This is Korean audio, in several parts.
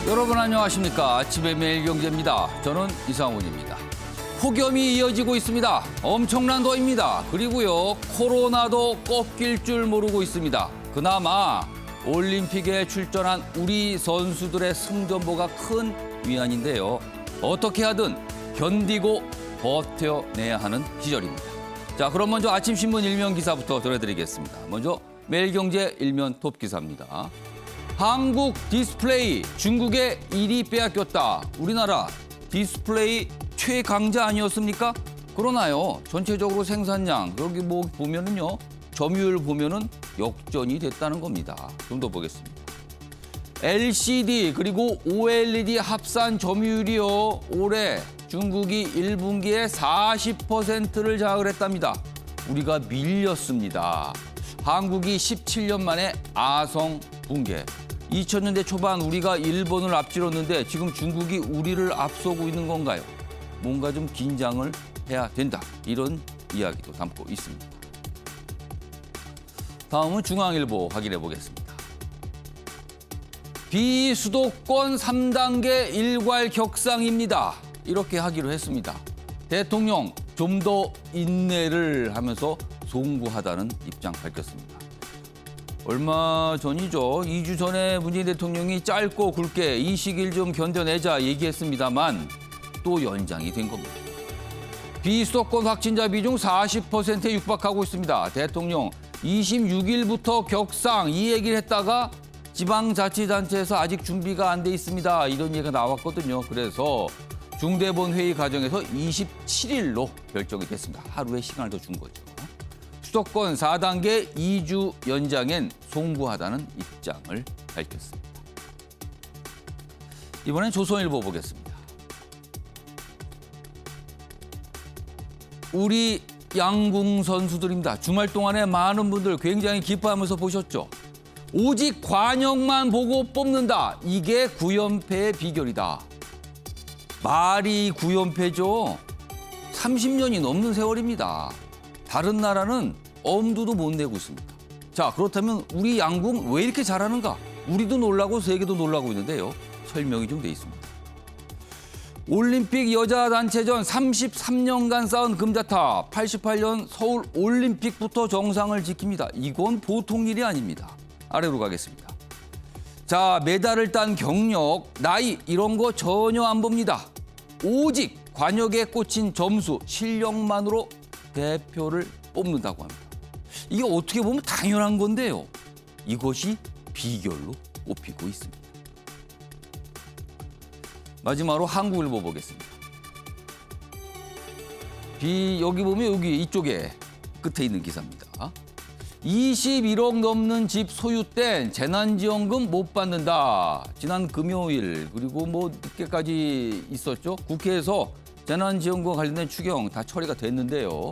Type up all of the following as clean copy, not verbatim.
여러분 안녕하십니까. 아침의 매일경제입니다. 저는 이상훈입니다. 폭염이 이어지고 있습니다. 엄청난 더위입니다. 그리고요, 코로나도 꺾일 줄 모르고 있습니다. 그나마 올림픽에 출전한 우리 선수들의 승전보가 큰 위안인데요. 어떻게 하든 견디고 버텨내야 하는 시절입니다. 자, 그럼 먼저 아침 신문 일면 기사부터 전해드리겠습니다. 먼저 매일경제 일면 톱 기사입니다. 한국 디스플레이 중국에 1위 빼앗겼다. 우리나라 디스플레이 최강자 아니었습니까? 그러나요, 전체적으로 생산량 여기 뭐 보면은요, 점유율 보면은 역전이 됐다는 겁니다. 좀 더 보겠습니다. LCD 그리고 OLED 합산 점유율이요, 올해 중국이 1분기에 40%를 장악했답니다. 우리가 밀렸습니다. 한국이 17년 만에 아성 붕괴. 2000년대 초반 우리가 일본을 앞질렀는데 지금 중국이 우리를 앞서고 있는 건가요? 뭔가 좀 긴장을 해야 된다. 이런 이야기도 담고 있습니다. 다음은 중앙일보 확인해 보겠습니다. 비수도권 3단계 일괄 격상입니다. 이렇게 하기로 했습니다. 대통령 좀 더 인내를 하면서 송구하다는 입장 밝혔습니다. 얼마 전이죠. 2주 전에 문재인 대통령이 짧고 굵게 이 시기를 좀 견뎌내자 얘기했습니다만 또 연장이 된 겁니다. 비수도권 확진자 비중 40%에 육박하고 있습니다. 대통령 26일부터 격상 이 얘기를 했다가 지방자치단체에서 아직 준비가 안 돼 있습니다. 이런 얘기가 나왔거든요. 그래서 중대본 회의 과정에서 27일로 결정이 됐습니다. 하루의 시간을 더 준 거죠. 수도권 4단계 2주 연장엔 송구하다는 입장을 밝혔습니다. 이번엔 조선일보 보겠습니다. 우리 양궁 선수들입니다. 주말 동안에 많은 분들 굉장히 기뻐하면서 보셨죠. 오직 관역만 보고 뽑는다. 이게 9연패의 비결이다. 말이 9연패죠. 30년이 넘는 세월입니다. 다른 나라는 엄두도 못 내고 있습니다. 자, 그렇다면 우리 양궁 왜 이렇게 잘하는가? 우리도 놀라고 세계도 놀라고 있는데요. 설명이 좀 돼 있습니다. 올림픽 여자 단체전 33년간 쌓은 금자탑, 88년 서울 올림픽부터 정상을 지킵니다. 이건 보통 일이 아닙니다. 아래로 가겠습니다. 자, 메달을 딴 경력, 나이 이런 거 전혀 안 봅니다. 오직 관역에 꽂힌 점수, 실력만으로 대표를 뽑는다고 합니다. 이게 어떻게 보면 당연한 건데요. 이것이 비결로 꼽히고 있습니다. 마지막으로 한국일보 보겠습니다. 여기 보면 여기 이쪽에 끝에 있는 기사입니다. 21억 넘는 집 소유 땐 재난지원금 못 받는다. 지난 금요일 그리고 뭐 늦게까지 있었죠. 국회에서 재난지원금과 관련된 추경 다 처리가 됐는데요.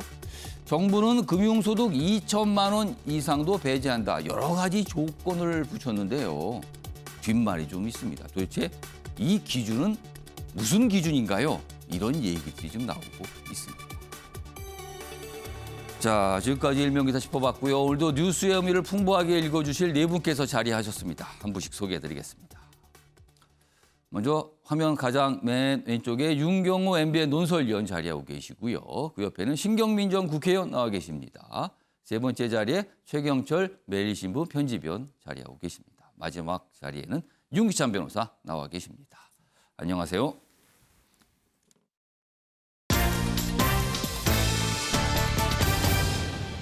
정부는 금융소득 2천만 원 이상도 배제한다. 여러 가지 조건을 붙였는데요. 뒷말이 좀 있습니다. 도대체 이 기준은 무슨 기준인가요? 이런 얘기들이 좀 나오고 있습니다. 자, 지금까지 일면기사 짚어봤고요. 오늘도 뉴스의 의미를 풍부하게 읽어주실 네 분께서 자리하셨습니다. 한 분씩 소개해드리겠습니다. 먼저 화면 가장 맨 왼쪽에 윤경호 MBN 논설위원 자리하고 계시고요. 그 옆에는 신경민 전 국회의원 나와 계십니다. 세 번째 자리에 최경철 매일신부 편집위원 자리하고 계십니다. 마지막 자리에는 윤기찬 변호사 나와 계십니다. 안녕하세요.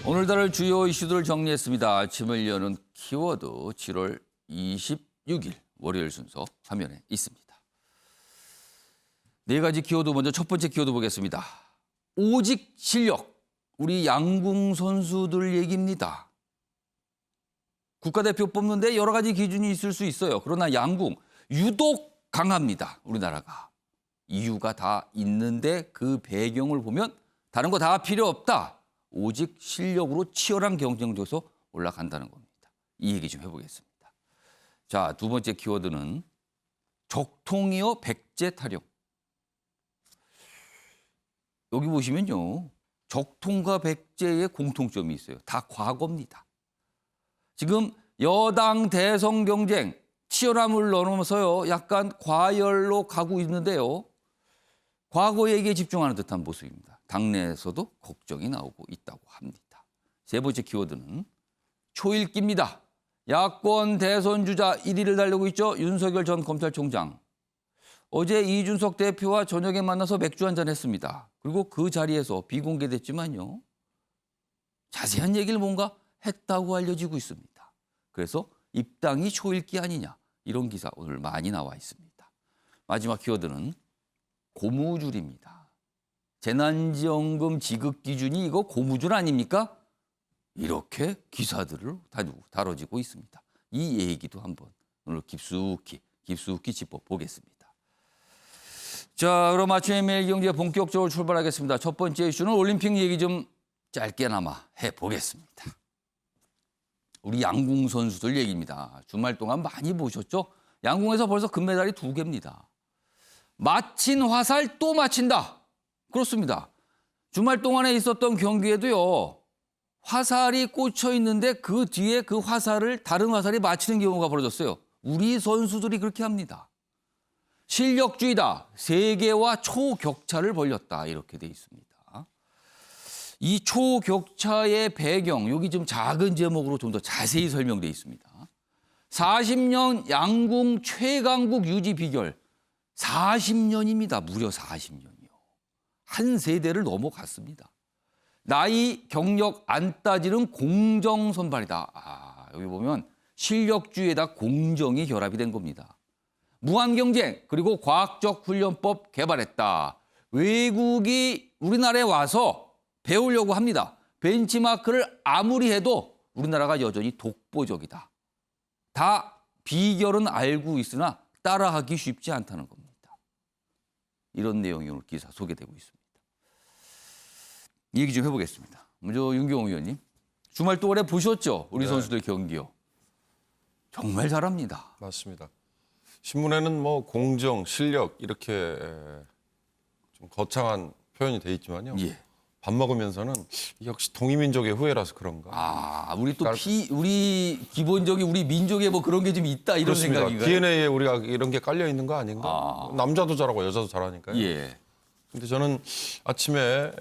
오늘 다룰 주요 이슈들을 정리했습니다. 아침을 여는 키워드 7월 26일 월요일 순서 화면에 있습니다. 네 가지 키워드 먼저 첫 번째 키워드 보겠습니다. 오직 실력, 우리 양궁 선수들 얘기입니다. 국가대표 뽑는데 여러 가지 기준이 있을 수 있어요. 그러나 양궁 유독 강합니다. 우리나라가. 이유가 다 있는데 그 배경을 보면 다른 거 다 필요 없다. 오직 실력으로 치열한 경쟁력에서 올라간다는 겁니다. 이 얘기 좀 해보겠습니다. 자, 두 번째 키워드는 적통이어 백제 타령. 여기 보시면요. 적통과 백제의 공통점이 있어요. 다 과거입니다. 지금 여당 대선 경쟁 치열함을 넘어서요. 약간 과열로 가고 있는데요. 과거 얘기에 집중하는 듯한 모습입니다. 당내에서도 걱정이 나오고 있다고 합니다. 세 번째 키워드는 초읽기입니다. 야권 대선 주자 1위를 달리고 있죠. 윤석열 전 검찰총장. 어제 이준석 대표와 저녁에 만나서 맥주 한잔 했습니다. 그리고 그 자리에서 비공개됐지만요. 자세한 얘기를 뭔가 했다고 알려지고 있습니다. 그래서 입당이 초읽기 아니냐. 이런 기사 오늘 많이 나와 있습니다. 마지막 키워드는 고무줄입니다. 재난지원금 지급 기준이 이거 고무줄 아닙니까? 이렇게 기사들을 다뤄지고 있습니다. 이 얘기도 한번 오늘 깊숙이 짚어보겠습니다. 자, 그럼 아침에 매일 경제 본격적으로 출발하겠습니다. 첫 번째 이슈는 올림픽 얘기 좀 짧게나마 해보겠습니다. 우리 양궁 선수들 얘기입니다. 주말 동안 많이 보셨죠? 양궁에서 벌써 금메달이 2개입니다. 마친 화살 또 마친다. 그렇습니다. 주말 동안에 있었던 경기에도요. 화살이 꽂혀 있는데 그 뒤에 그 화살을 다른 화살이 맞히는 경우가 벌어졌어요. 우리 선수들이 그렇게 합니다. 실력주의다. 세계와 초격차를 벌였다. 이렇게 돼 있습니다. 이 초격차의 배경, 여기 좀 작은 제목으로 좀 더 자세히 설명돼 있습니다. 40년 양궁 최강국 유지 비결. 40년입니다. 무려 40년이요. 한 세대를 넘어갔습니다. 나이, 경력 안 따지는 공정 선발이다. 여기 보면 실력주의에다 공정이 결합이 된 겁니다. 무한 경쟁 그리고 과학적 훈련법 개발했다. 외국이 우리나라에 와서 배우려고 합니다. 벤치마크를 아무리 해도 우리나라가 여전히 독보적이다. 다 비결은 알고 있으나 따라하기 쉽지 않다는 겁니다. 이런 내용이 오늘 기사 소개되고 있습니다. 얘기 좀 해보겠습니다. 먼저 윤경호 의원님. 주말 동안에 보셨죠? 우리 선수들 경기요. 정말 잘합니다. 맞습니다. 신문에는 뭐 공정, 실력 이렇게 좀 거창한 표현이 돼 있지만요. 예. 밥 먹으면서는 역시 동이민족의 후예라서 그런가. 우리 또 우리 기본적인 우리 민족에 뭐 그런 게 좀 있다 이런 그렇습니다. 생각인가요? DNA에 우리가 이런 게 깔려 있는 거 아닌가? 남자도 잘하고 여자도 잘하니까요. 예. 근데 저는 아침에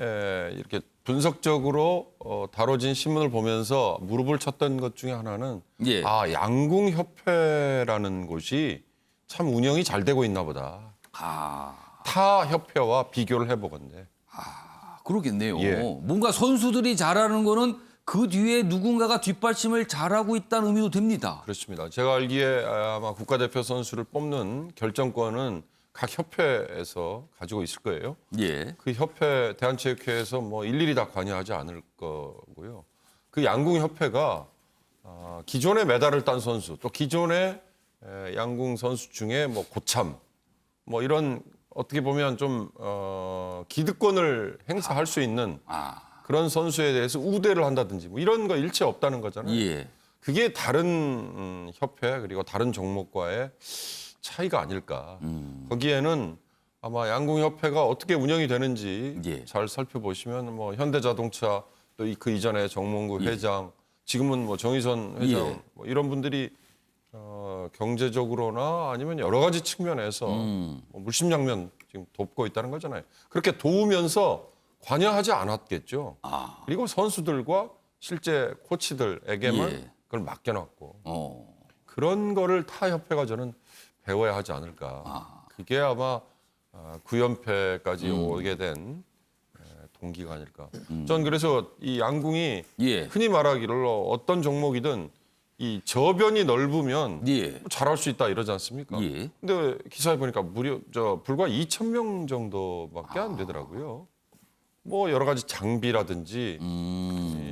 이렇게 분석적으로 다뤄진 신문을 보면서 무릎을 쳤던 것 중에 하나는 예. 양궁협회라는 곳이 참 운영이 잘 되고 있나 보다. 타 협회와 비교를 해보건데. 그러겠네요. 예. 뭔가 선수들이 잘하는 거는 그 뒤에 누군가가 뒷받침을 잘하고 있다는 의미도 됩니다. 그렇습니다. 제가 알기에 아마 국가대표 선수를 뽑는 결정권은 각 협회에서 가지고 있을 거예요. 예. 그 협회, 대한체육회에서 뭐 일일이 다 관여하지 않을 거고요. 그 양궁협회가 기존에 메달을 딴 선수, 또 기존에 양궁 선수 중에 뭐 고참, 뭐 이런 어떻게 보면 좀 기득권을 행사할 수 있는 그런 선수에 대해서 우대를 한다든지 뭐 이런 거 일체 없다는 거잖아요. 예. 그게 다른 협회 그리고 다른 종목과의 차이가 아닐까. 거기에는 아마 양궁협회가 어떻게 운영이 되는지 예. 잘 살펴보시면 뭐 현대자동차 또 그 이전에 정몽구 회장, 지금은 뭐 정의선 회장 예. 뭐 이런 분들이 경제적으로나 아니면 여러 가지 측면에서 뭐 물심양면 지금 돕고 있다는 거잖아요. 그렇게 도우면서 관여하지 않았겠죠. 그리고 선수들과 실제 코치들에게만 예. 그걸 맡겨놨고 그런 거를 타 협회가 저는 배워야 하지 않을까. 그게 아마 9연패까지 오게 된 동기가 아닐까. 전 그래서 이 양궁이 예. 흔히 말하기를 어떤 종목이든 이 저변이 넓으면 예. 잘할 수 있다 이러지 않습니까? 예. 근데 기사에 보니까 불과 2,000명 정도밖에 안 되더라고요. 뭐 여러 가지 장비라든지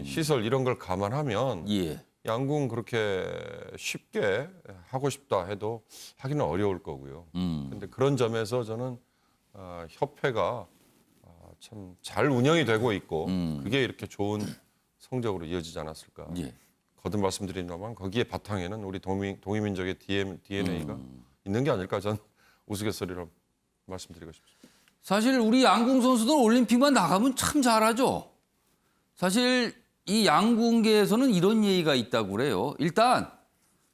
시설 이런 걸 감안하면 예. 양궁 그렇게 쉽게 하고 싶다 해도 하기는 어려울 거고요. 근데 그런 점에서 저는 협회가 참 잘 운영이 되고 있고 그게 이렇게 좋은 성적으로 이어지지 않았을까. 예. 거듭 말씀드립니다만 거기에 바탕에는 우리 동이민족의 DNA가 있는 게 아닐까 저는 우스갯소리로 말씀드리고 싶습니다. 사실 우리 양궁 선수들 올림픽만 나가면 참 잘하죠. 사실 이 양궁계에서는 이런 얘기가 있다고 그래요. 일단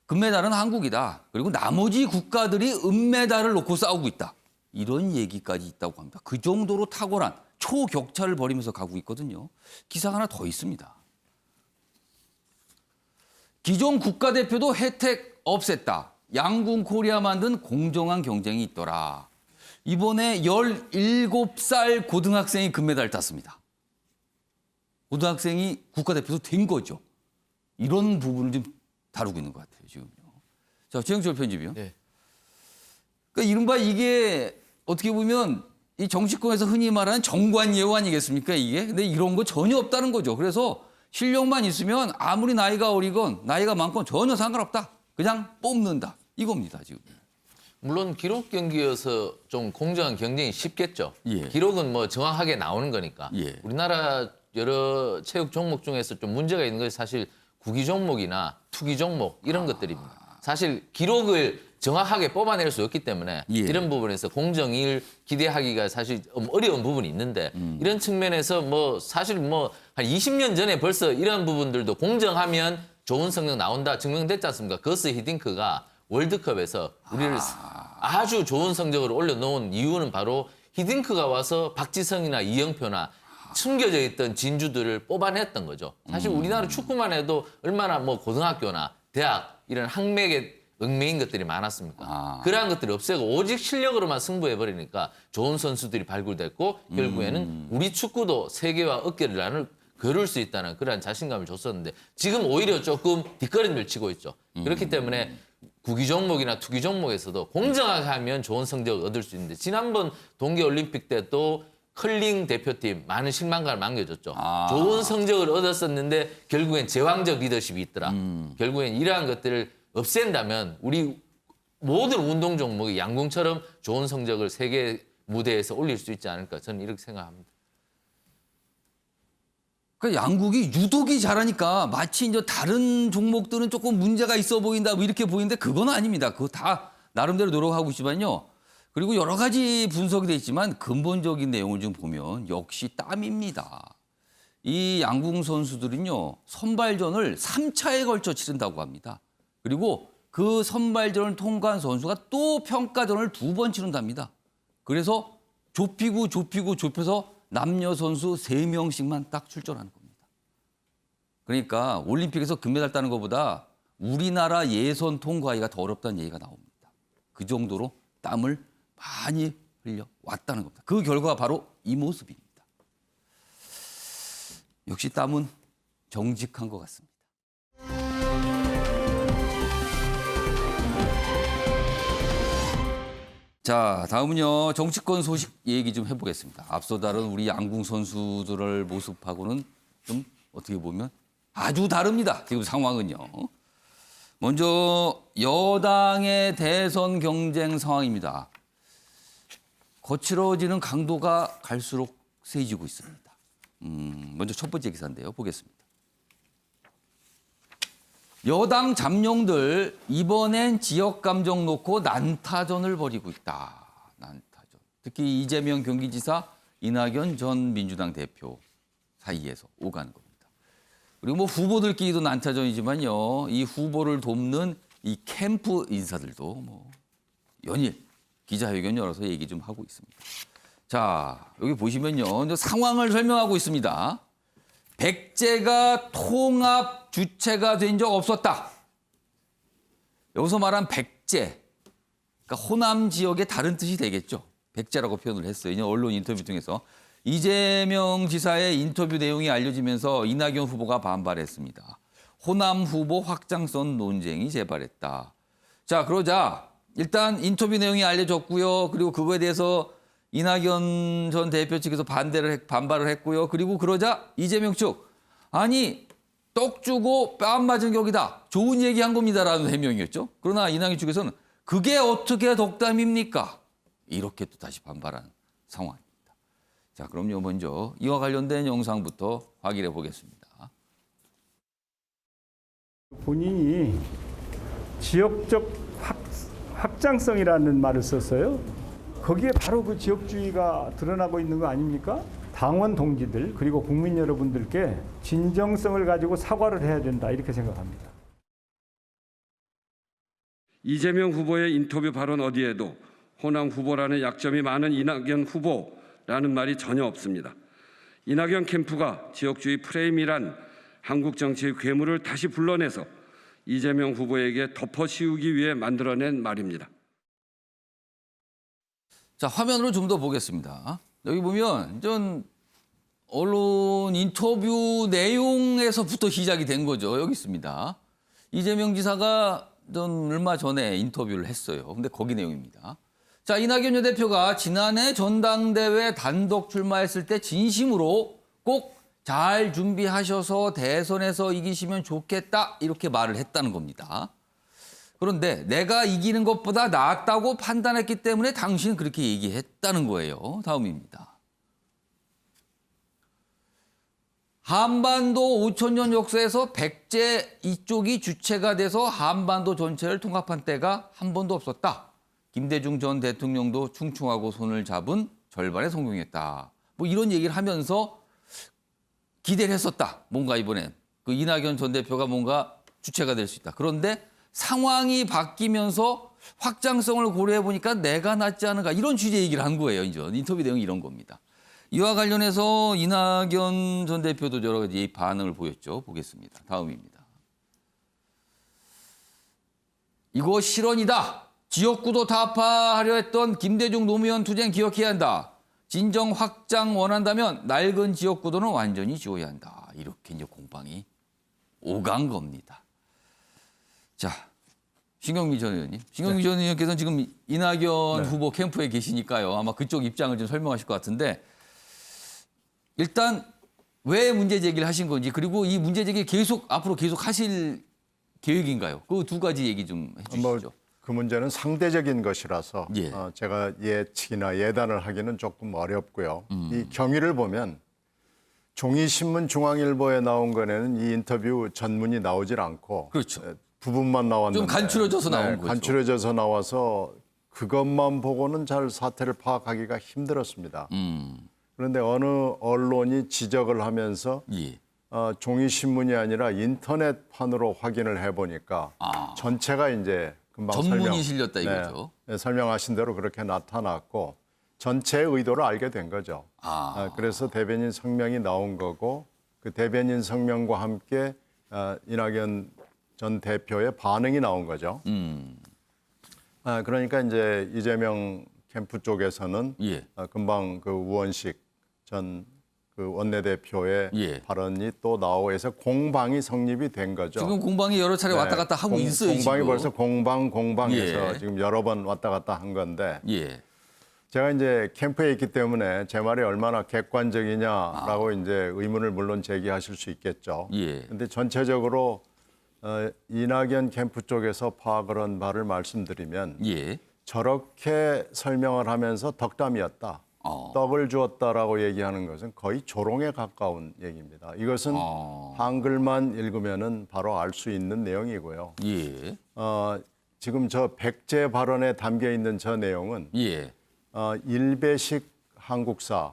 금메달은 한국이다. 그리고 나머지 국가들이 은메달을 놓고 싸우고 있다. 이런 얘기까지 있다고 합니다. 그 정도로 탁월한 초격차를 벌이면서 가고 있거든요. 기사가 하나 더 있습니다. 기존 국가대표도 혜택 없앴다. 양궁 코리아 만든 공정한 경쟁이 있더라. 이번에 17살 고등학생이 금메달을 땄습니다. 고등학생이 국가대표도 된 거죠. 이런 부분을 좀 다루고 있는 것 같아요, 지금요. 자, 최영철 편집이요. 네. 그러니까 이른바 이게 어떻게 보면 이 정치권에서 흔히 말하는 정관예우 아니겠습니까, 이게? 근데 이런 거 전혀 없다는 거죠. 그래서 실력만 있으면 아무리 나이가 어리건 나이가 많건 전혀 상관없다. 그냥 뽑는다. 이겁니다, 지금. 물론 기록 경기여서 좀 공정한 경쟁이 쉽겠죠. 예. 기록은 뭐 정확하게 나오는 거니까. 예. 우리나라 여러 체육 종목 중에서 좀 문제가 있는 것이 사실 구기 종목이나 투기 종목 이런 것들입니다. 사실 기록을 정확하게 뽑아낼 수 없기 때문에 예. 이런 부분에서 공정을 기대하기가 사실 어려운 부분이 있는데 이런 측면에서 뭐 사실 뭐 한 20년 전에 벌써 이런 부분들도 공정하면 좋은 성적 나온다 증명됐지 않습니까? 거스 히딩크가 월드컵에서 우리를 아주 좋은 성적을 올려놓은 이유는 바로 히딩크가 와서 박지성이나 이영표나 숨겨져 있던 진주들을 뽑아냈던 거죠. 사실 우리나라 축구만 해도 얼마나 뭐 고등학교나 대학 이런 학맥에 얽매인 것들이 많았습니까? 그러한 것들이 없애고 오직 실력으로만 승부해버리니까 좋은 선수들이 발굴됐고 결국에는 우리 축구도 세계와 어깨를 겨룰 수 있다는 그러한 자신감을 줬었는데 지금 오히려 조금 뒷걸음질 치고 있죠. 그렇기 때문에 구기 종목이나 투기 종목에서도 공정하게 하면 좋은 성적을 얻을 수 있는데 지난번 동계올림픽 때 또 컬링 대표팀 많은 실망감을 남겨줬죠. 좋은 성적을 얻었었는데 결국엔 제왕적 리더십이 있더라. 결국엔 이러한 것들을 없앤다면 우리 모든 운동 종목이 양궁처럼 좋은 성적을 세계 무대에서 올릴 수 있지 않을까 저는 이렇게 생각합니다. 그러니까 양국이 유독이 잘하니까 마치 이제 다른 종목들은 조금 문제가 있어 보인다 뭐 이렇게 보이는데 그건 아닙니다. 그거 다 나름대로 노력하고 있지만요. 그리고 여러 가지 분석이 돼 있지만 근본적인 내용을 좀 보면 역시 땀입니다. 이 양궁 선수들은요. 선발전을 3차에 걸쳐 치른다고 합니다. 그리고 그 선발전을 통과한 선수가 또 평가전을 2번 치른답니다. 그래서 좁혀서 남녀 선수 3명씩만 딱 출전하는 겁니다. 그러니까 올림픽에서 금메달 따는 것보다 우리나라 예선 통과하기가 더 어렵다는 얘기가 나옵니다. 그 정도로 땀을 많이 흘려왔다는 겁니다. 그 결과가 바로 이 모습입니다. 역시 땀은 정직한 것 같습니다. 자, 다음은요. 정치권 소식 얘기 좀 해보겠습니다. 앞서 다룬 우리 양궁 선수들의 모습하고는 좀 어떻게 보면 아주 다릅니다. 지금 상황은요. 먼저 여당의 대선 경쟁 상황입니다. 거칠어지는 강도가 갈수록 세지고 있습니다. 먼저 첫 번째 기사인데요. 보겠습니다. 여당 잠룡들 이번엔 지역 감정 놓고 난타전을 벌이고 있다. 난타전. 특히 이재명 경기지사, 이낙연 전 민주당 대표 사이에서 오가는 겁니다. 그리고 뭐 후보들끼리도 난타전이지만요. 이 후보를 돕는 이 캠프 인사들도 뭐 연일 기자회견 열어서 얘기 좀 하고 있습니다. 자, 여기 보시면요. 상황을 설명하고 있습니다. 백제가 통합 주체가 된 적 없었다. 여기서 말한 백제, 그러니까 호남 지역의 다른 뜻이 되겠죠. 백제라고 표현을 했어요. 언론 인터뷰 통해서. 이재명 지사의 인터뷰 내용이 알려지면서 이낙연 후보가 반발했습니다. 호남 후보 확장성 논쟁이 재발했다. 자, 그러자 일단 인터뷰 내용이 알려졌고요. 그리고 그거에 대해서 이낙연 전 대표 측에서 반발을 했고요. 그리고 그러자 이재명 측, 아니 떡 주고 뺨 맞은 격이다. 좋은 얘기한 겁니다라는 해명이었죠. 그러나 이낙연 측에서는 그게 어떻게 덕담입니까? 이렇게 또 다시 반발하는 상황입니다. 자, 그럼요. 먼저 이와 관련된 영상부터 확인해 보겠습니다. 본인이 지역적 확장성이라는 말을 썼어요. 거기에 바로 그 지역주의가 드러나고 있는 거 아닙니까? 당원 동지들 그리고 국민 여러분들께 진정성을 가지고 사과를 해야 된다 이렇게 생각합니다. 이재명 후보의 인터뷰 발언 어디에도 호남 후보라는 약점이 많은 이낙연 후보라는 말이 전혀 없습니다. 이낙연 캠프가 지역주의 프레임이란 한국 정치의 괴물을 다시 불러내서 이재명 후보에게 덮어씌우기 위해 만들어낸 말입니다. 자, 화면으로 좀 더 보겠습니다. 여기 보면 전 언론 인터뷰 내용에서부터 시작이 된 거죠. 여기 있습니다. 이재명 지사가 전 얼마 전에 인터뷰를 했어요. 근데 거기 내용입니다. 자, 이낙연 전 대표가 지난해 전당대회 단독 출마했을 때 진심으로 꼭 잘 준비하셔서 대선에서 이기시면 좋겠다 이렇게 말을 했다는 겁니다. 그런데 내가 이기는 것보다 낫다고 판단했기 때문에 당신은 그렇게 얘기했다는 거예요. 다음입니다. 한반도 5,000년 역사에서 백제 이쪽이 주체가 돼서 한반도 전체를 통합한 때가 한 번도 없었다. 김대중 전 대통령도 충충하고 손을 잡은 절반에 성공했다. 뭐 이런 얘기를 하면서 기대를 했었다. 뭔가 이번엔 그 이낙연 전 대표가 뭔가 주체가 될 수 있다. 그런데 상황이 바뀌면서 확장성을 고려해 보니까 내가 낫지 않은가 이런 취지의 얘기를 한 거예요. 이제 인터뷰 내용이 이런 겁니다. 이와 관련해서 이낙연 전 대표도 여러 가지 반응을 보였죠. 보겠습니다. 다음입니다. 이거 실언이다. 지역구도 타파하려 했던 김대중 노무현 투쟁 기억해야 한다. 진정 확장 원한다면 낡은 지역구도는 완전히 지워야 한다. 이렇게 이제 공방이 오간 겁니다. 자, 신경미 전 의원님. 신경미 전 의원께서는 지금 이낙연 후보 캠프에 계시니까요. 아마 그쪽 입장을 좀 설명하실 것 같은데 일단 왜 문제 제기를 하신 건지 그리고 이 문제 제기 앞으로 계속 하실 계획인가요? 그 두 가지 얘기 좀 해주시죠. 그 문제는 상대적인 것이라서 예. 제가 예측이나 예단을 하기는 조금 어렵고요. 이 경위를 보면 종이신문 중앙일보에 나온 거에는 이 인터뷰 전문이 나오질 않고 그렇죠. 부분만 나왔는데 좀 간추려져서 나온 거죠. 간추려져서 나와서 그것만 보고는 잘 사태를 파악하기가 힘들었습니다. 그런데 어느 언론이 지적을 하면서 예. 종이신문이 아니라 인터넷판으로 확인을 해보니까 전체가 이제 금방 전문이 실렸다 이거죠. 네, 설명하신 대로 그렇게 나타났고 전체의 의도를 알게 된 거죠. 그래서 대변인 성명이 나온 거고 그 대변인 성명과 함께 이낙연 전 대표의 반응이 나온 거죠. 그러니까 이제 이재명 캠프 쪽에서는 예. 금방 그 우원식 전 그 원내대표의 예. 발언이 또 나오고 해서 공방이 성립이 된 거죠. 지금 공방이 여러 차례 왔다 갔다 하고 있어요. 공방이 지금. 벌써 공방해서 예. 지금 여러 번 왔다 갔다 한 건데 예. 제가 이제 캠프에 있기 때문에 제 말이 얼마나 객관적이냐라고 이제 의문을 물론 제기하실 수 있겠죠. 예. 근데 전체적으로 이낙연 캠프 쪽에서 파악을 한 바를 말씀드리면 예. 저렇게 설명을 하면서 덕담이었다. 떡을 주었다라고 얘기하는 것은 거의 조롱에 가까운 얘기입니다. 이것은 한글만 읽으면은 바로 알 수 있는 내용이고요. 예. 지금 저 백제 발언에 담겨 있는 저 내용은 예. 일배식 한국사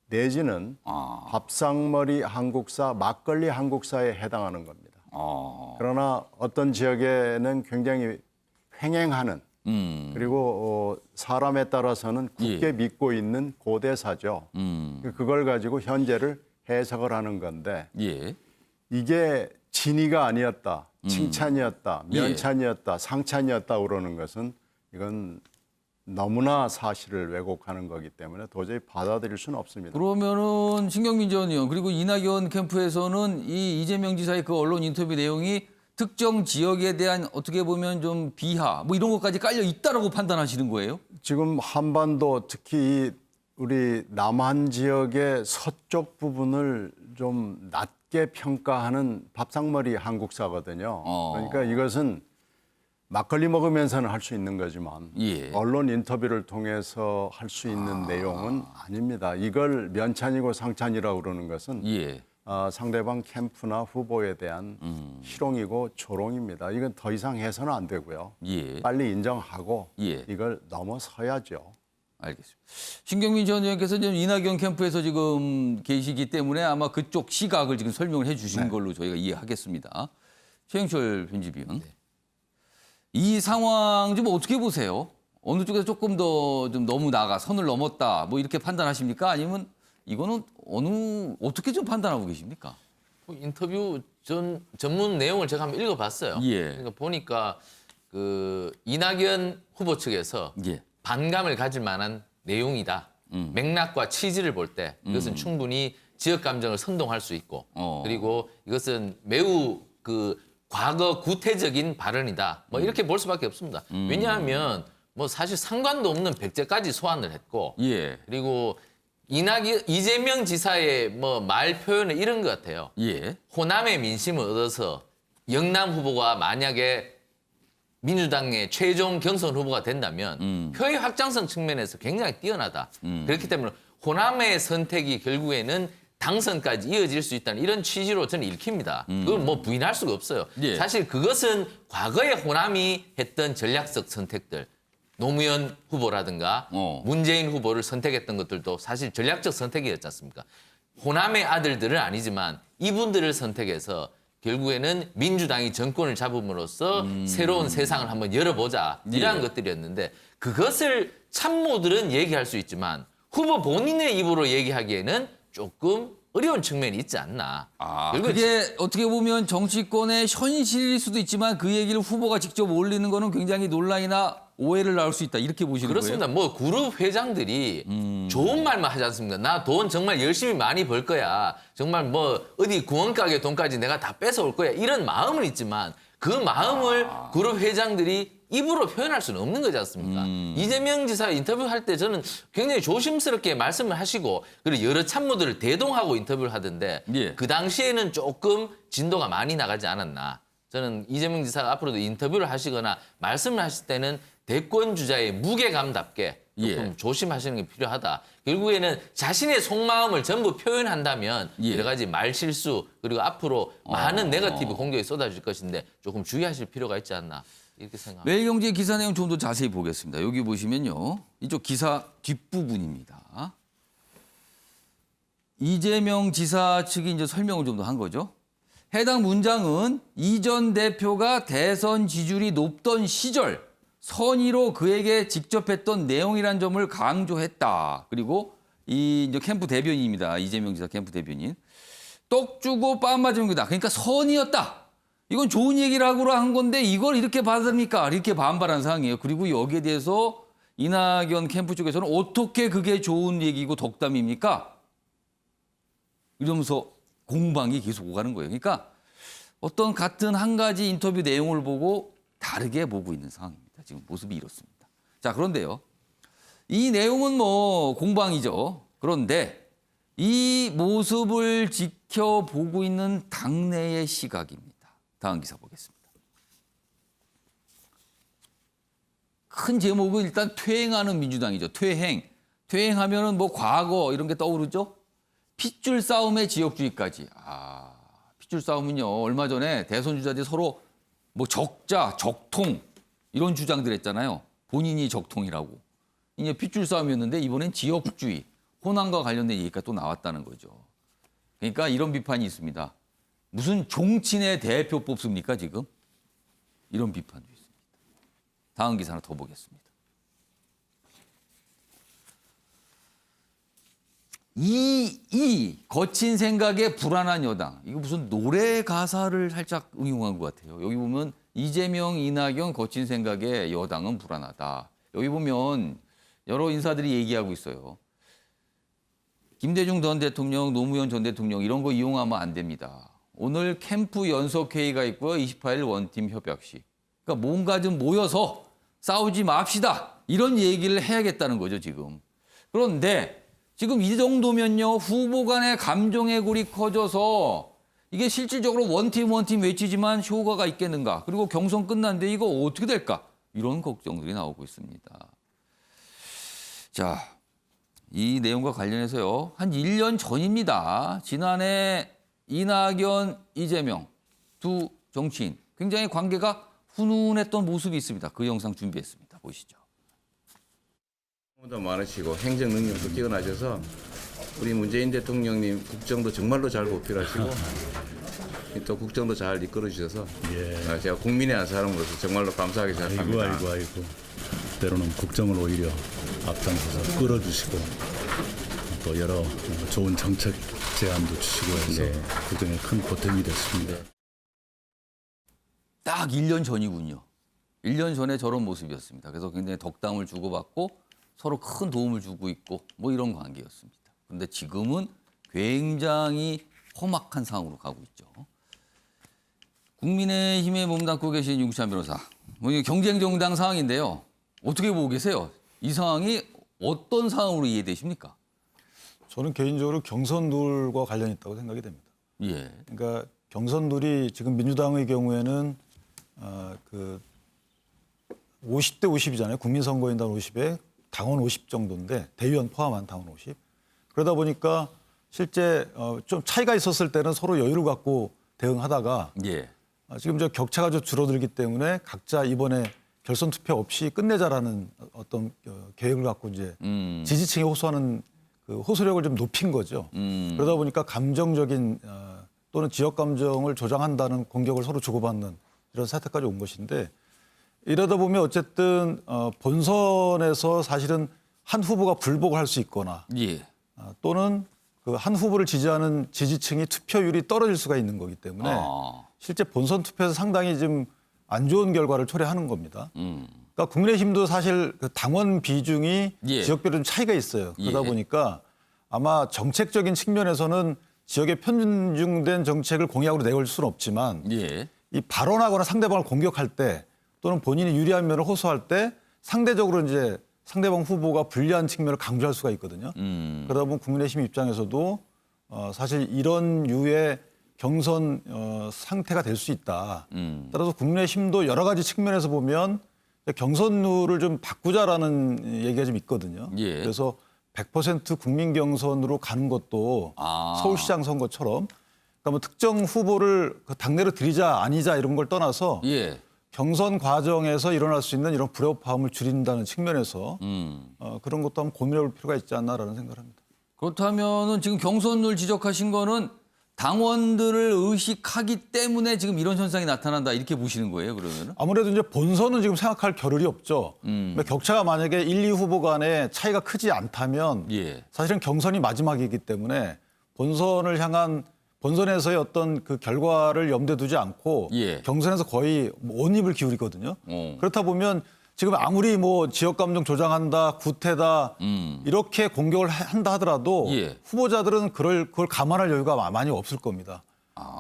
내지는 밥상머리 한국사, 막걸리 한국사에 해당하는 겁니다. 그러나 어떤 지역에는 굉장히 횡행하는 그리고 사람에 따라서는 굳게 믿고 있는 고대사죠. 그걸 가지고 현재를 해석을 하는 건데 예. 이게 진의가 아니었다, 칭찬이었다, 면찬이었다, 상찬이었다 그러는 것은 이건 너무나 사실을 왜곡하는 거기 때문에 도저히 받아들일 수는 없습니다. 그러면은 신경민 전 의원 그리고 이낙연 캠프에서는 이 이재명 지사의 그 언론 인터뷰 내용이 특정 지역에 대한 어떻게 보면 좀 비하 뭐 이런 것까지 깔려 있다라고 판단하시는 거예요? 지금 한반도 특히 우리 남한 지역의 서쪽 부분을 좀 낮게 평가하는 밥상머리 한국사거든요. 그러니까 이것은 막걸리 먹으면서는 할 수 있는 거지만 예. 언론 인터뷰를 통해서 할 수 있는 내용은 아닙니다. 이걸 면찬이고 상찬이라고 그러는 것은 예. 상대방 캠프나 후보에 대한 희롱이고 조롱입니다. 이건 더 이상 해서는 안 되고요. 예. 빨리 인정하고 예. 이걸 넘어서야죠. 알겠습니다. 신경민 전 의원께서 지금 이낙연 캠프에서 지금 계시기 때문에 아마 그쪽 시각을 지금 설명을 해 주신 걸로 저희가 이해하겠습니다. 최영철 편집위원. 이 상황 좀 어떻게 보세요? 어느 쪽에서 조금 더 좀 너무 선을 넘었다 뭐 이렇게 판단하십니까? 아니면 이거는 어떻게 좀 판단하고 계십니까? 인터뷰 전문 내용을 제가 한번 읽어봤어요. 예. 그러니까 보니까 그 이낙연 후보 측에서 예. 반감을 가질 만한 내용이다. 맥락과 취지를 볼 때 이것은 충분히 지역 감정을 선동할 수 있고 그리고 이것은 매우 그 과거 구태적인 발언이다. 뭐 이렇게 볼 수밖에 없습니다. 왜냐하면 뭐 사실 상관도 없는 백제까지 소환을 했고 예. 그리고 이재명 지사의 뭐 말 표현은 이런 것 같아요. 예. 호남의 민심을 얻어서 영남 후보가 만약에 민주당의 최종 경선 후보가 된다면 표의 확장성 측면에서 굉장히 뛰어나다. 그렇기 때문에 호남의 선택이 결국에는 당선까지 이어질 수 있다는 이런 취지로 저는 읽힙니다. 그걸 뭐 부인할 수가 없어요. 예. 사실 그것은 과거에 호남이 했던 전략적 선택들, 노무현 후보라든가 문재인 후보를 선택했던 것들도 사실 전략적 선택이었지 않습니까? 호남의 아들들은 아니지만 이분들을 선택해서 결국에는 민주당이 정권을 잡음으로써 새로운 세상을 한번 열어보자 이러한 것들이었는데 그것을 참모들은 얘기할 수 있지만 후보 본인의 입으로 얘기하기에는 조금 어려운 측면이 있지 않나. 그게 어떻게 보면 정치권의 현실일 수도 있지만 그 얘기를 후보가 직접 올리는 거는 굉장히 논란이나 오해를 낳을 수 있다. 이렇게 보시는 그렇습니다. 거예요? 뭐 그룹 회장들이 좋은 말만 하지 않습니까? 나 돈 정말 열심히 많이 벌 거야. 정말 뭐 어디 구원가게 돈까지 내가 다 뺏어올 거야. 이런 마음은 있지만 그 마음을 그룹 회장들이 입으로 표현할 수는 없는 거지 않습니까? 이재명 지사 인터뷰할 때 저는 굉장히 조심스럽게 말씀을 하시고 그리고 여러 참모들을 대동하고 인터뷰를 하던데 예. 그 당시에는 조금 진도가 많이 나가지 않았나. 저는 이재명 지사가 앞으로도 인터뷰를 하시거나 말씀을 하실 때는 대권 주자의 무게감답게 조금 예. 조심하시는 게 필요하다. 결국에는 자신의 속마음을 전부 표현한다면 예. 여러 가지 말실수 그리고 앞으로 많은 네거티브 공격이 쏟아질 것인데 조금 주의하실 필요가 있지 않나 이렇게 생각합니다. 매일경제 기사 내용 좀 더 자세히 보겠습니다. 여기 보시면요. 이쪽 기사 뒷부분입니다. 이재명 지사 측이 이제 설명을 좀 더 한 거죠. 해당 문장은 이 전 대표가 대선 지지율이 높던 시절 선의로 그에게 직접 했던 내용이란 점을 강조했다. 그리고 이 이제 캠프 대변인입니다. 이재명 지사 캠프 대변인. 떡 주고 빰 맞은 거다. 그러니까 선의였다. 이건 좋은 얘기를 하고 한 건데 이걸 이렇게 받습니까? 이렇게 반발한 상황이에요. 그리고 여기에 대해서 이낙연 캠프 쪽에서는 어떻게 그게 좋은 얘기고 덕담입니까? 이러면서 공방이 계속 오가는 거예요. 그러니까 어떤 같은 한 가지 인터뷰 내용을 보고 다르게 보고 있는 상황입니다. 지금 모습이 이렇습니다. 자, 그런데요. 이 내용은 뭐 공방이죠. 그런데 이 모습을 지켜보고 있는 당내의 시각입니다. 다음 기사 보겠습니다. 큰 제목은 일단 퇴행하는 민주당이죠. 퇴행. 퇴행하면은 뭐 과거 이런 게 떠오르죠. 핏줄 싸움의 지역주의까지. 핏줄 싸움은요. 얼마 전에 대선 주자들이 서로 뭐 적자, 적통 이런 주장들 했잖아요. 본인이 적통이라고. 이제 핏줄 싸움이었는데 이번엔 지역주의, 호남과 관련된 얘기가 또 나왔다는 거죠. 그러니까 이런 비판이 있습니다. 무슨 종친의 대표 뽑습니까 지금? 이런 비판도 있습니다. 다음 기사 하나 더 보겠습니다. 이 거친 생각에 불안한 여당. 이거 무슨 노래 가사를 살짝 응용한 것 같아요. 여기 보면 이재명, 이낙연 거친 생각에 여당은 불안하다. 여기 보면 여러 인사들이 얘기하고 있어요. 김대중 전 대통령, 노무현 전 대통령 이런 거 이용하면 안 됩니다. 오늘 캠프 연석회의가 있고요. 28일 원팀 협약식. 그러니까 뭔가 좀 모여서 싸우지 맙시다. 이런 얘기를 해야겠다는 거죠, 지금. 그런데 지금 이 정도면요. 후보 간의 감정의 골이 커져서 이게 실질적으로 원팀 외치지만 효과가 있겠는가. 그리고 경선 끝났는데 이거 어떻게 될까. 이런 걱정들이 나오고 있습니다. 자, 이 내용과 관련해서요. 한 1년 전입니다. 지난해 이낙연, 이재명 두 정치인 굉장히 관계가 훈훈했던 모습이 있습니다. 그 영상 준비했습니다. 보시죠. 도 많으시고 행정 능력도 뛰어나셔서 우리 문재인 대통령님 국정도 정말로 잘 보필하시고 또 국정도 잘 이끌어 주셔서 제가 국민의 한 사람으로서 정말로 감사하게 생각합니다. 아이고. 때로는 국정을 오히려 앞장서서 끌어주시고 또 여러 좋은 정책 제안도 주시고 해서 국정에 큰 보탬이 됐습니다. 딱 1년 전이군요. 1년 전에 저런 모습이었습니다. 그래서 굉장히 덕담을 주고받고 서로 큰 도움을 주고 있고 뭐 이런 관계였습니다. 그런데 지금은 굉장히 험악한 상황으로 가고 있죠. 국민의힘에 몸담고 계신 윤기찬 변호사. 뭐 이게 경쟁 정당 상황인데요. 어떻게 보고 계세요? 이 상황이 어떤 상황으로 이해되십니까? 저는 개인적으로 경선룰과 관련이 있다고 생각이 됩니다. 예. 그러니까 경선룰이 지금 민주당의 경우에는 그 50대 50이잖아요. 국민선거인단 50에 당원 50 정도인데 대의원 포함한 당원 50. 그러다 보니까 실제 좀 차이가 있었을 때는 서로 여유를 갖고 대응하다가 예. 지금 저 격차가 좀 줄어들기 때문에 각자 이번에 결선 투표 없이 끝내자라는 어떤 계획을 갖고 이제 지지층에 호소하는 그 호소력을 좀 높인 거죠. 그러다 보니까 감정적인 또는 지역 감정을 조장한다는 공격을 서로 주고받는 이런 사태까지 온 것인데 이러다 보면 어쨌든 본선에서 사실은 한 후보가 불복을 할 수 있거나 예. 또는 그 한 후보를 지지하는 지지층이 투표율이 떨어질 수가 있는 거기 때문에 실제 본선 투표에서 상당히 좀 안 좋은 결과를 초래하는 겁니다. 그러니까 국민의힘도 사실 그 당원 비중이 예. 지역별로 좀 차이가 있어요. 그러다 예. 보니까 아마 정책적인 측면에서는 지역에 편중된 정책을 공약으로 내걸 수는 없지만 예. 이 발언하거나 상대방을 공격할 때 또는 본인이 유리한 면을 호소할 때 상대적으로 이제 상대방 후보가 불리한 측면을 강조할 수가 있거든요. 그러다 보면 국민의힘 입장에서도 사실 이런 유의 경선 상태가 될 수 있다. 따라서 국민의힘도 여러 가지 측면에서 보면 경선룰을 좀 바꾸자라는 얘기가 좀 있거든요. 예. 그래서 100% 국민 경선으로 가는 것도 서울시장 선거처럼 그러니까 뭐 특정 후보를 그 당내로 들이자 아니자 이런 걸 떠나서 예. 경선 과정에서 일어날 수 있는 이런 불협화음을 줄인다는 측면에서 그런 것도 한번 고민해 볼 필요가 있지 않나라는 생각을 합니다. 그렇다면은 지금 경선룰 지적하신 거는 당원들을 의식하기 때문에 지금 이런 현상이 나타난다 이렇게 보시는 거예요, 그러면은? 아무래도 이제 본선은 지금 생각할 겨를이 없죠. 근데 격차가 만약에 1, 2 후보 간에 차이가 크지 않다면 예. 사실은 경선이 마지막이기 때문에 본선을 향한 본선에서의 어떤 그 결과를 염두에 두지 않고 예. 경선에서 거의 온 입을 기울이거든요. 그렇다 보면 지금 아무리 뭐 지역 감정 조장한다, 구태다 이렇게 공격을 한다 하더라도 예. 후보자들은 그걸 감안할 여유가 많이 없을 겁니다.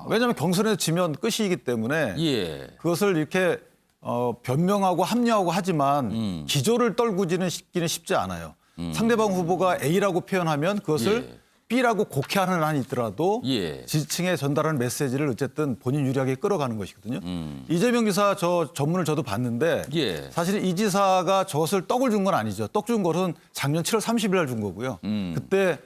왜냐하면 경선에서 지면 끝이기 때문에 예. 그것을 이렇게 변명하고 합리화하고 하지만 기조를 떨구지는 쉽지 않아요. 상대방 후보가 A라고 표현하면 그것을 예. B라고 곡해하는 한이 있더라도 예. 지지층에 전달하는 메시지를 어쨌든 본인 유리하게 끌어가는 것이거든요. 이재명 지사 저 전문을 저도 봤는데 예. 사실 이 지사가 저것을 떡을 준 건 아니죠. 떡 준 것은 작년 7월 30일 날 준 거고요. 그때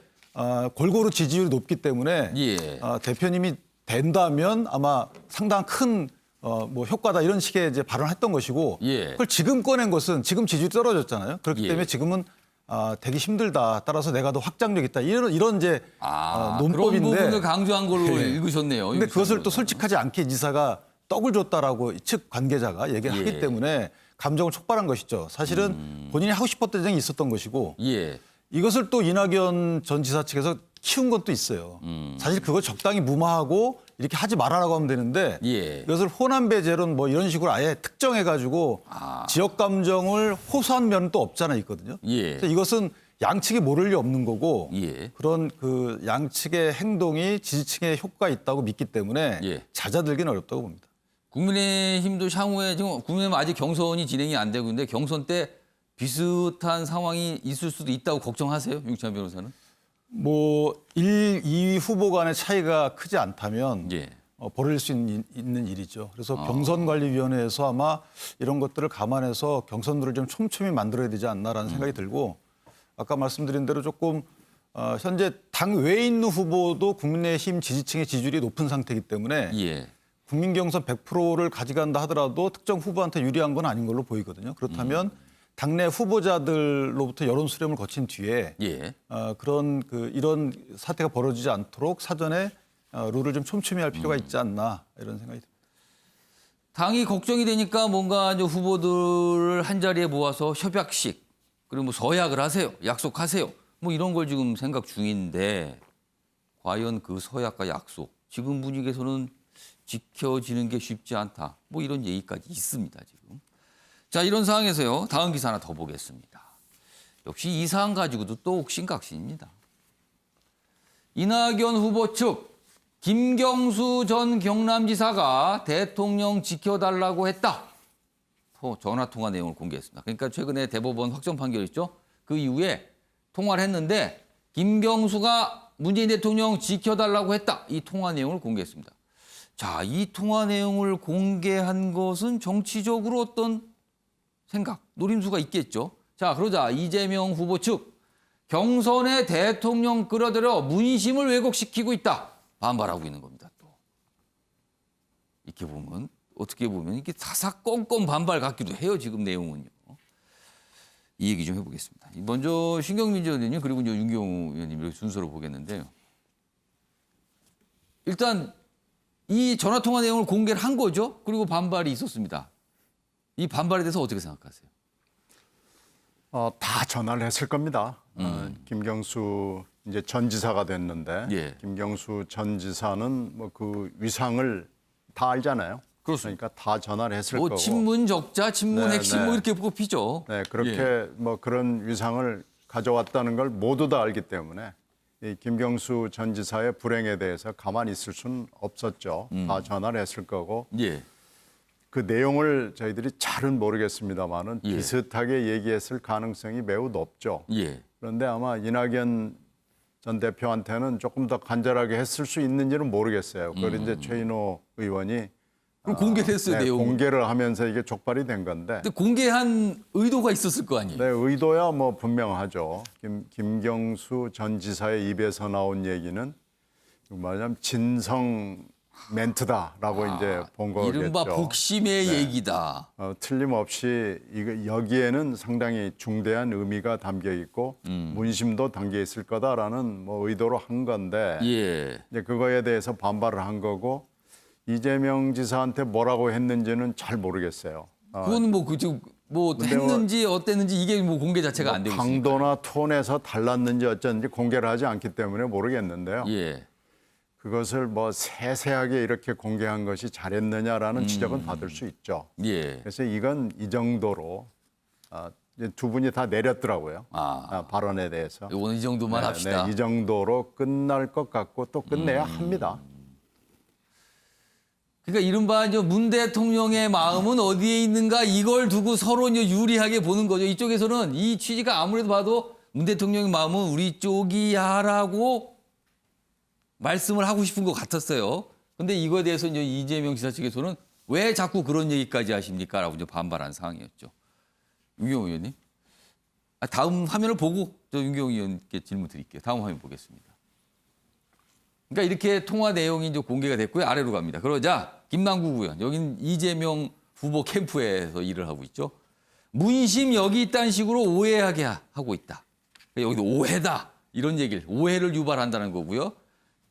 골고루 지지율이 높기 때문에 예. 대표님이 된다면 아마 상당한 큰 뭐 효과다 이런 식의 이제 발언을 했던 것이고 예. 그걸 지금 꺼낸 것은 지금 지지율이 떨어졌잖아요. 그렇기 예. 때문에 지금은 되기 힘들다. 따라서 내가 더 확장력 있다. 이런 이제 그런 논법인데. 부분을 강조한 걸로 네. 읽으셨네요. 근데 그것을 또 변호사. 솔직하지 않게 지사가 떡을 줬다라고 측 관계자가 얘기를 예. 하기 때문에 감정을 촉발한 것이죠. 사실은 본인이 하고 싶었던 점이 있었던 것이고 예. 이것을 또 이낙연 전 지사 측에서 키운 것도 있어요. 사실 그거 적당히 무마하고 이렇게 하지 말아라고 하면 되는데 예. 이것을 호남 배제론 뭐 이런 식으로 아예 특정해가지고 지역 감정을 호소한 면은 또 없잖아 있거든요. 예. 그래서 이것은 양측이 모를 리 없는 거고 예. 그런 그 양측의 행동이 지지층에 효과가 있다고 믿기 때문에 예. 잦아들기는 어렵다고 봅니다. 국민의힘도 향후에 지금 국민의힘 아직 경선이 진행이 안 되고 있는데 경선 때 비슷한 상황이 있을 수도 있다고 걱정하세요, 윤기찬 변호사는? 뭐 1, 2위 후보 간의 차이가 크지 않다면 예. 벌어질 수 있는 일이죠. 그래서 경선관리위원회에서 아마 이런 것들을 감안해서 경선들을 좀 촘촘히 만들어야 되지 않나라는 생각이 들고 아까 말씀드린 대로 조금 현재 당 외에 있는 후보도 국민의힘 지지층의 지지율이 높은 상태이기 때문에 예. 국민 경선 100%를 가져간다 하더라도 특정 후보한테 유리한 건 아닌 걸로 보이거든요. 그렇다면 당내 후보자들로부터 여론 수렴을 거친 뒤에 예. 이런 사태가 벌어지지 않도록 사전에 룰을 좀 촘촘히 할 필요가 있지 않나 이런 생각이 듭니다. 당이 걱정이 되니까 뭔가 이제 후보들을 한 자리에 모아서 협약식 그리고 뭐 서약을 하세요. 약속하세요. 뭐 이런 걸 지금 생각 중인데 과연 그 서약과 약속 지금 분위기에서는 지켜지는 게 쉽지 않다. 뭐 이런 얘기까지 있습니다, 지금. 자, 이런 상황에서요. 다음 기사 하나 더 보겠습니다. 역시 이 사안 가지고도 또 옥신각신입니다. 이낙연 후보 측 김경수 전 경남지사가 대통령 지켜달라고 했다. 전화 통화 내용을 공개했습니다. 그러니까 최근에 대법원 확정 판결 있죠? 그 이후에 통화를 했는데 김경수가 문재인 대통령 지켜달라고 했다. 이 통화 내용을 공개했습니다. 자, 이 통화 내용을 공개한 것은 정치적으로 어떤 생각, 노림수가 있겠죠. 자, 그러자 이재명 후보 측 경선에 대통령 끌어들여 문심을 왜곡시키고 있다. 반발하고 있는 겁니다. 또 이렇게 보면 어떻게 보면 이게 사사건건 반발 같기도 해요. 지금 내용은요. 이 얘기 좀 해보겠습니다. 먼저 신경민 의원님 그리고 이제 윤경호 의원님 이렇게 순서로 보겠는데요. 일단 이 전화 통화 내용을 공개를 한 거죠. 그리고 반발이 있었습니다. 이 반발에 대해서 어떻게 생각하세요? 다 전화를 했을 겁니다. 김경수 이제 전 지사가 됐는데 예. 김경수 전 지사는 뭐 그 위상을 다 알잖아요. 그렇습니다. 그러니까 다 전화를 했을 뭐 거고. 친문 적자, 친문 네, 핵심 네. 뭐 이렇게 뽑히죠. 네, 그렇게 예. 뭐 그런 위상을 가져왔다는 걸 모두 다 알기 때문에 이 김경수 전 지사의 불행에 대해서 가만히 있을 수는 없었죠. 다 전화를 했을 거고. 예. 그 내용을 저희들이 잘은 모르겠습니다만은 예. 비슷하게 얘기했을 가능성이 매우 높죠. 예. 그런데 아마 이낙연 전 대표한테는 조금 더 간절하게 했을 수 있는지는 모르겠어요. 그걸 이제 최인호 의원이 그럼 공개됐어요, 내용. 공개를 하면서 이게 족발이 된 건데. 근데 공개한 의도가 있었을 거 아니에요. 네, 의도야 뭐 분명하죠. 김경수 전 지사의 입에서 나온 얘기는 말하자면 진성 멘트다라고 이제 본 거겠죠. 이른바 복심의 네. 얘기다. 틀림없이 여기에는 상당히 중대한 의미가 담겨 있고 문심도 담겨 있을 거다라는 뭐 의도로 한 건데 예. 이제 그거에 대해서 반발을 한 거고 이재명 지사한테 뭐라고 했는지는 잘 모르겠어요. 그건 뭐 그저 뭐 근데 했는지 어땠는지 이게 뭐 공개 자체가 안 되고 있으니까. 강도나 톤에서 달랐는지 어쩐지 공개를 하지 않기 때문에 모르겠는데요. 예. 그것을 뭐 세세하게 이렇게 공개한 것이 잘했느냐라는 지적은 받을 수 있죠. 예. 그래서 이건 이 정도로 이제 두 분이 다 내렸더라고요. 발언에 대해서. 이거는 이 정도만 네, 합시다. 네, 이 정도로 끝날 것 같고 또 끝내야 합니다. 그러니까 이른바 이제 문 대통령의 마음은 어디에 있는가 이걸 두고 서로 이제 유리하게 보는 거죠. 이쪽에서는 이 취지가 아무래도 봐도 문 대통령의 마음은 우리 쪽이야라고 말씀을 하고 싶은 것 같았어요. 근데 이거에 대해서 이제 이재명 지사 측에서는 왜 자꾸 그런 얘기까지 하십니까? 라고 이제 반발한 상황이었죠. 윤경호 의원님. 다음 화면을 보고 저 윤경호 의원께 질문 드릴게요. 다음 화면 보겠습니다. 그러니까 이렇게 통화 내용이 이제 공개가 됐고요. 아래로 갑니다. 그러자 김남국 의원, 여기는 이재명 후보 캠프에서 일을 하고 있죠. 문심 여기 있다는 식으로 오해하게 하고 있다. 여기도 오해다. 이런 얘기를, 오해를 유발한다는 거고요.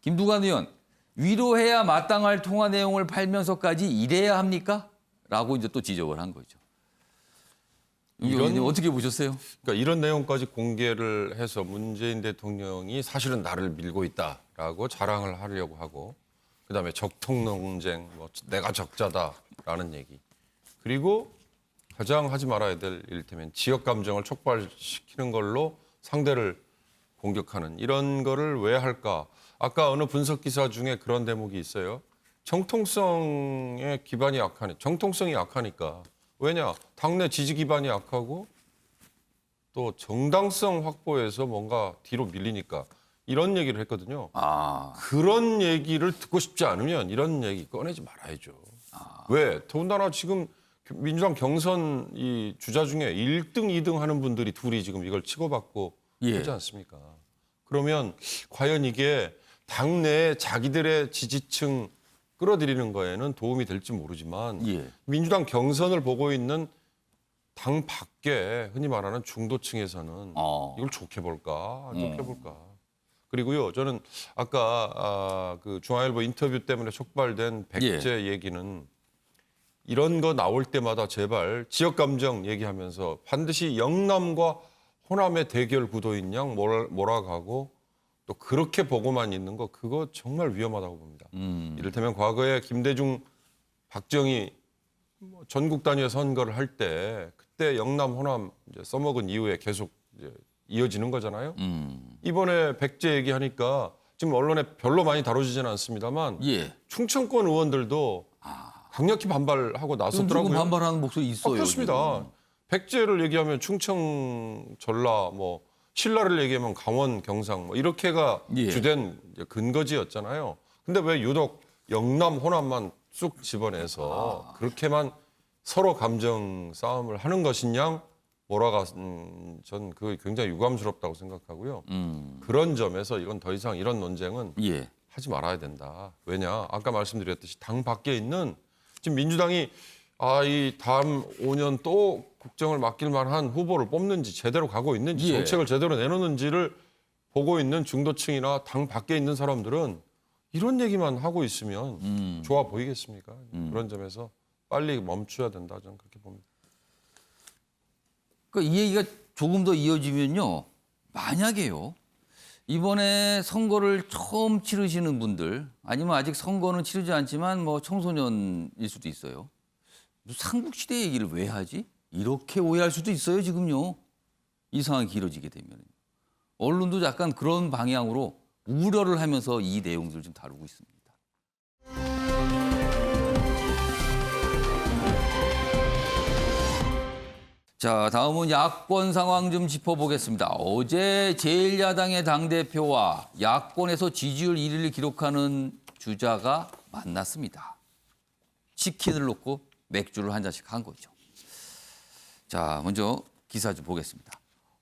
김두관 의원, 위로해야 마땅할 통화 내용을 팔면서까지 이래야 합니까? 라고 이제 또 지적을 한 거죠. 이런 어떻게 보셨어요? 그러니까 이런 내용까지 공개를 해서 문재인 대통령이 사실은 나를 밀고 있다라고 자랑을 하려고 하고 그다음에 적통 논쟁, 뭐 내가 적자다라는 얘기 그리고 가장 하지 말아야 될 이를테면 지역 감정을 촉발시키는 걸로 상대를 공격하는 이런 거를 왜 할까? 아까 어느 분석 기사 중에 그런 대목이 있어요. 정통성의 기반이 정통성이 약하니까. 왜냐? 당내 지지 기반이 약하고 또 정당성 확보에서 뭔가 뒤로 밀리니까 이런 얘기를 했거든요. 그런 얘기를 듣고 싶지 않으면 이런 얘기 꺼내지 말아야죠. 왜? 더군다나 지금 민주당 경선 이 주자 중에 1등, 2등 하는 분들이 둘이 지금 이걸 치고받고 하지 않습니까? 그러면 과연 이게 당내 자기들의 지지층 끌어들이는 거에는 도움이 될지 모르지만 민주당 경선을 보고 있는 당 밖에 흔히 말하는 중도층에서는 이걸 좋게 볼까 안 좋게 볼까 그리고요, 저는 아까 그 중앙일보 인터뷰 때문에 촉발된 백제 얘기는 이런 거 나올 때마다 제발 지역 감정 얘기하면서 반드시 영남과 호남의 대결 구도인 양 몰아가고 또 그렇게 보고만 있는 거 그거 정말 위험하다고 봅니다. 이를테면 과거에 김대중, 박정희 전국 단위의 선거를 할 때 그때 영남, 호남 이제 써먹은 이후에 계속 이제 이어지는 거잖아요. 이번에 백제 얘기하니까 지금 언론에 별로 많이 다뤄지지는 않습니다만 예. 충청권 의원들도 강력히 반발하고 나섰더라고요. 조금 반발하는 목소리 있어요. 그렇습니다. 지금. 백제를 얘기하면 충청, 전라, 뭐 신라를 얘기하면 강원, 경상 뭐 이렇게가 예. 주된 이제 근거지였잖아요. 근데 왜 유독 영남, 호남만 쑥 집어내서 그렇게만 서로 감정 싸움을 하는 것이냐 몰아간 전 그게 굉장히 유감스럽다고 생각하고요. 그런 점에서 이건 더 이상 이런 논쟁은 예. 하지 말아야 된다. 왜냐? 아까 말씀드렸듯이 당 밖에 있는 지금 민주당이 이 다음 5년 또 국정을 맡길 만한 후보를 뽑는지 제대로 가고 있는지 예. 정책을 제대로 내놓는지를 보고 있는 중도층이나 당 밖에 있는 사람들은 이런 얘기만 하고 있으면 좋아 보이겠습니까? 그런 점에서 빨리 멈춰야 된다. 저는 그렇게 봅니다. 그러니까 이 얘기가 조금 더 이어지면요. 만약에요. 이번에 선거를 처음 치르시는 분들 아니면 아직 선거는 치르지 않지만 뭐 청소년일 수도 있어요. 삼국시대 얘기를 왜 하지? 이렇게 오해할 수도 있어요, 지금요. 이 상황이 길어지게 되면. 언론도 약간 그런 방향으로 우려를 하면서 이 내용들을 좀 다루고 있습니다. 자, 다음은 야권 상황 좀 짚어보겠습니다. 어제 제1야당의 당대표와 야권에서 지지율 1위를 기록하는 주자가 만났습니다. 치킨을 놓고 맥주를 한 잔씩 한 거죠. 자, 먼저 기사 좀 보겠습니다.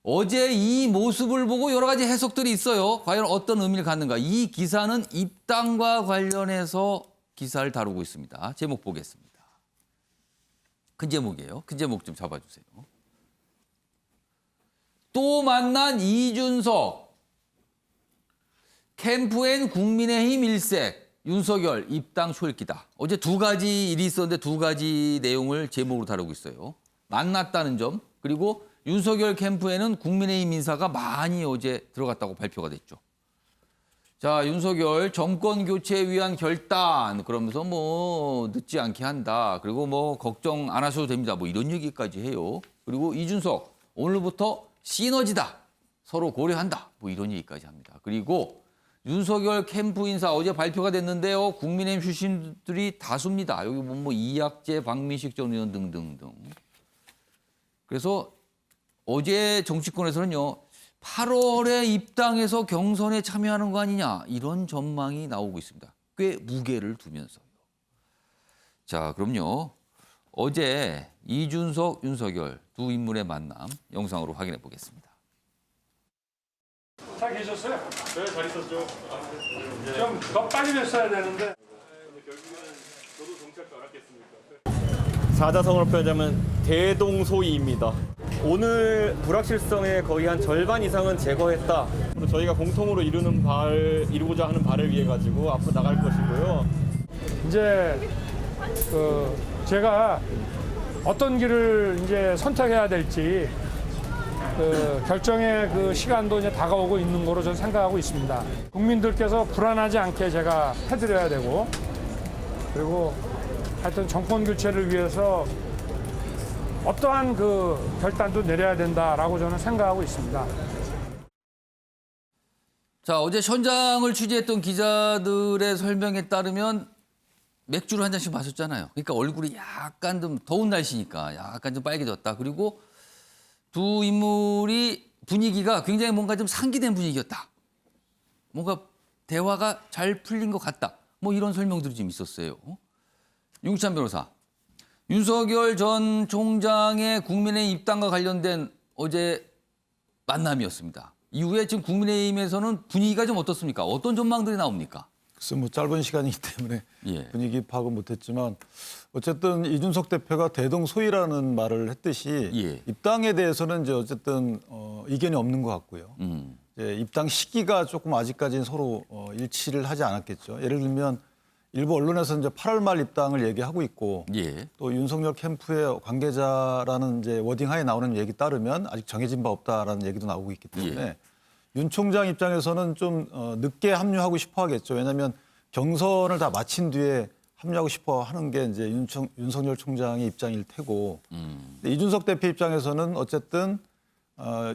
어제 이 모습을 보고 여러 가지 해석들이 있어요. 과연 어떤 의미를 갖는가. 이 기사는 입당과 관련해서 기사를 다루고 있습니다. 제목 보겠습니다. 큰 제목이에요. 큰 제목 좀 잡아주세요. 또 만난 이준석. 캠프엔 국민의힘 일색. 윤석열 입당 초읽기다. 어제 두 가지 일이 있었는데 두 가지 내용을 제목으로 다루고 있어요. 만났다는 점, 그리고 윤석열 캠프에는 국민의힘 인사가 많이 어제 들어갔다고 발표가 됐죠. 자, 윤석열 정권 교체 위한 결단, 그러면서 뭐 늦지 않게 한다. 그리고 뭐 걱정 안 하셔도 됩니다. 뭐 이런 얘기까지 해요. 그리고 이준석, 오늘부터 시너지다. 서로 고려한다. 뭐 이런 얘기까지 합니다. 그리고 윤석열 캠프 인사 어제 발표가 됐는데요. 국민의힘 출신들이 다수입니다. 여기 뭐 이학재, 박민식 전 의원 등등등. 그래서 어제 정치권에서는요. 8월에 입당해서 경선에 참여하는 거 아니냐. 이런 전망이 나오고 있습니다. 꽤 무게를 두면서요. 자, 그럼요. 어제 이준석, 윤석열 두 인물의 만남 영상으로 확인해 보겠습니다. 잘 계셨어요? 네, 잘 있었죠. 좀 더 빨리 뵀어야 되는데. 결국에는 저도 정치할 줄 알았겠습니까? 사자성어로 표현하자면 대동소이입니다. 오늘 불확실성의 거의 한 절반 이상은 제거했다. 그리고 저희가 공통으로 이루고자 하는 바를 위해 가지고 앞으로 나갈 것이고요. 이제 제가 어떤 길을 이제 선택해야 될지 결정의 시간도 이제 다가오고 있는 거로 저는 생각하고 있습니다. 국민들께서 불안하지 않게 제가 해드려야 되고, 그리고 하여튼 정권 교체를 위해서 어떠한 결단도 내려야 된다라고 저는 생각하고 있습니다. 자, 어제 현장을 취재했던 기자들의 설명에 따르면 맥주를 한 잔씩 마셨잖아요. 그러니까 얼굴이 약간 좀 더운 날씨니까 약간 좀 빨개졌다. 그리고 두 인물이 분위기가 굉장히 뭔가 좀 상기된 분위기였다. 뭔가 대화가 잘 풀린 것 같다. 뭐 이런 설명들이 좀 있었어요. 윤기찬 변호사. 윤석열 전 총장의 국민의힘 입당과 관련된 어제 만남이었습니다. 이후에 지금 국민의힘에서는 분위기가 좀 어떻습니까? 어떤 전망들이 나옵니까? 글쎄 뭐 짧은 시간이기 때문에 예. 분위기 파악은 못했지만 어쨌든 이준석 대표가 대동소이라는 말을 했듯이 예. 입당에 대해서는 이제 어쨌든 이견이 없는 것 같고요. 이제 입당 시기가 조금 아직까지는 서로 일치를 하지 않았겠죠. 예를 들면 일부 언론에서 이제 8월 말 입당을 얘기하고 있고 예. 또 윤석열 캠프의 관계자라는 이제 워딩하에 나오는 얘기 따르면 아직 정해진 바 없다라는 얘기도 나오고 있기 때문에 윤 총장 입장에서는 좀 늦게 합류하고 싶어 하겠죠. 왜냐하면 경선을 다 마친 뒤에 합류하고 싶어 하는 게 이제 윤석열 총장의 입장일 테고 이준석 대표 입장에서는 어쨌든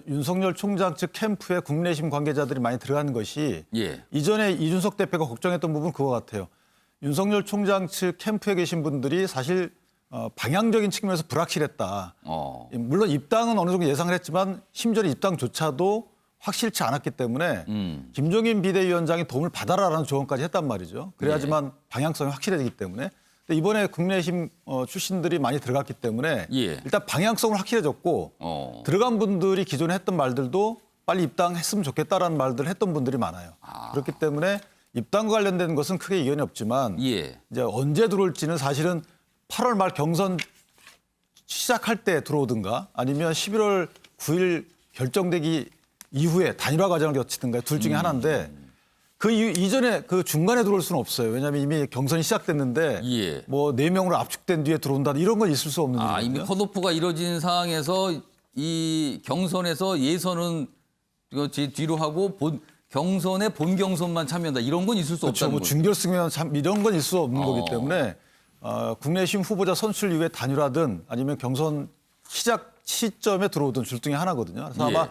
윤석열 총장 측 캠프에 국내심 관계자들이 많이 들어간 것이 이전에 이준석 대표가 걱정했던 부분은 그거 같아요. 윤석열 총장 측 캠프에 계신 분들이 사실 방향적인 측면에서 불확실했다. 물론 입당은 어느 정도 예상을 했지만 심지어 입당조차도 확실치 않았기 때문에 김종인 비대위원장이 도움을 받아라라는 조언까지 했단 말이죠. 그래야지만 방향성이 확실해지기 때문에. 근데 이번에 국내심 출신들이 많이 들어갔기 때문에 일단 방향성은 확실해졌고 들어간 분들이 기존에 했던 말들도 빨리 입당했으면 좋겠다라는 말들을 했던 분들이 많아요. 그렇기 때문에 입당과 관련된 것은 크게 이견이 없지만 이제 언제 들어올지는 사실은 8월 말 경선 시작할 때 들어오든가 아니면 11월 9일 결정되기 이후에 단일화 과정을 거치든가 둘 중에 하나인데 그 이전에 그 중간에 들어올 수는 없어요. 왜냐하면 이미 경선이 시작됐는데 뭐 4명으로 압축된 뒤에 들어온다 이런 건 있을 수 없는 일이거든요. 이미 컷오프가 이루어진 상황에서 이 경선에서 예선은 뒤로 하고 경선에 본 경선만 참여한다. 이런 건 있을 수 없다는 뭐 거죠. 준결승이나 이런 건 있을 수 없는 거기 때문에 국내심 후보자 선출 이후에 단일화든 아니면 경선 시작 시점에 들어오든 둘 중에 하나거든요. 그래서 아마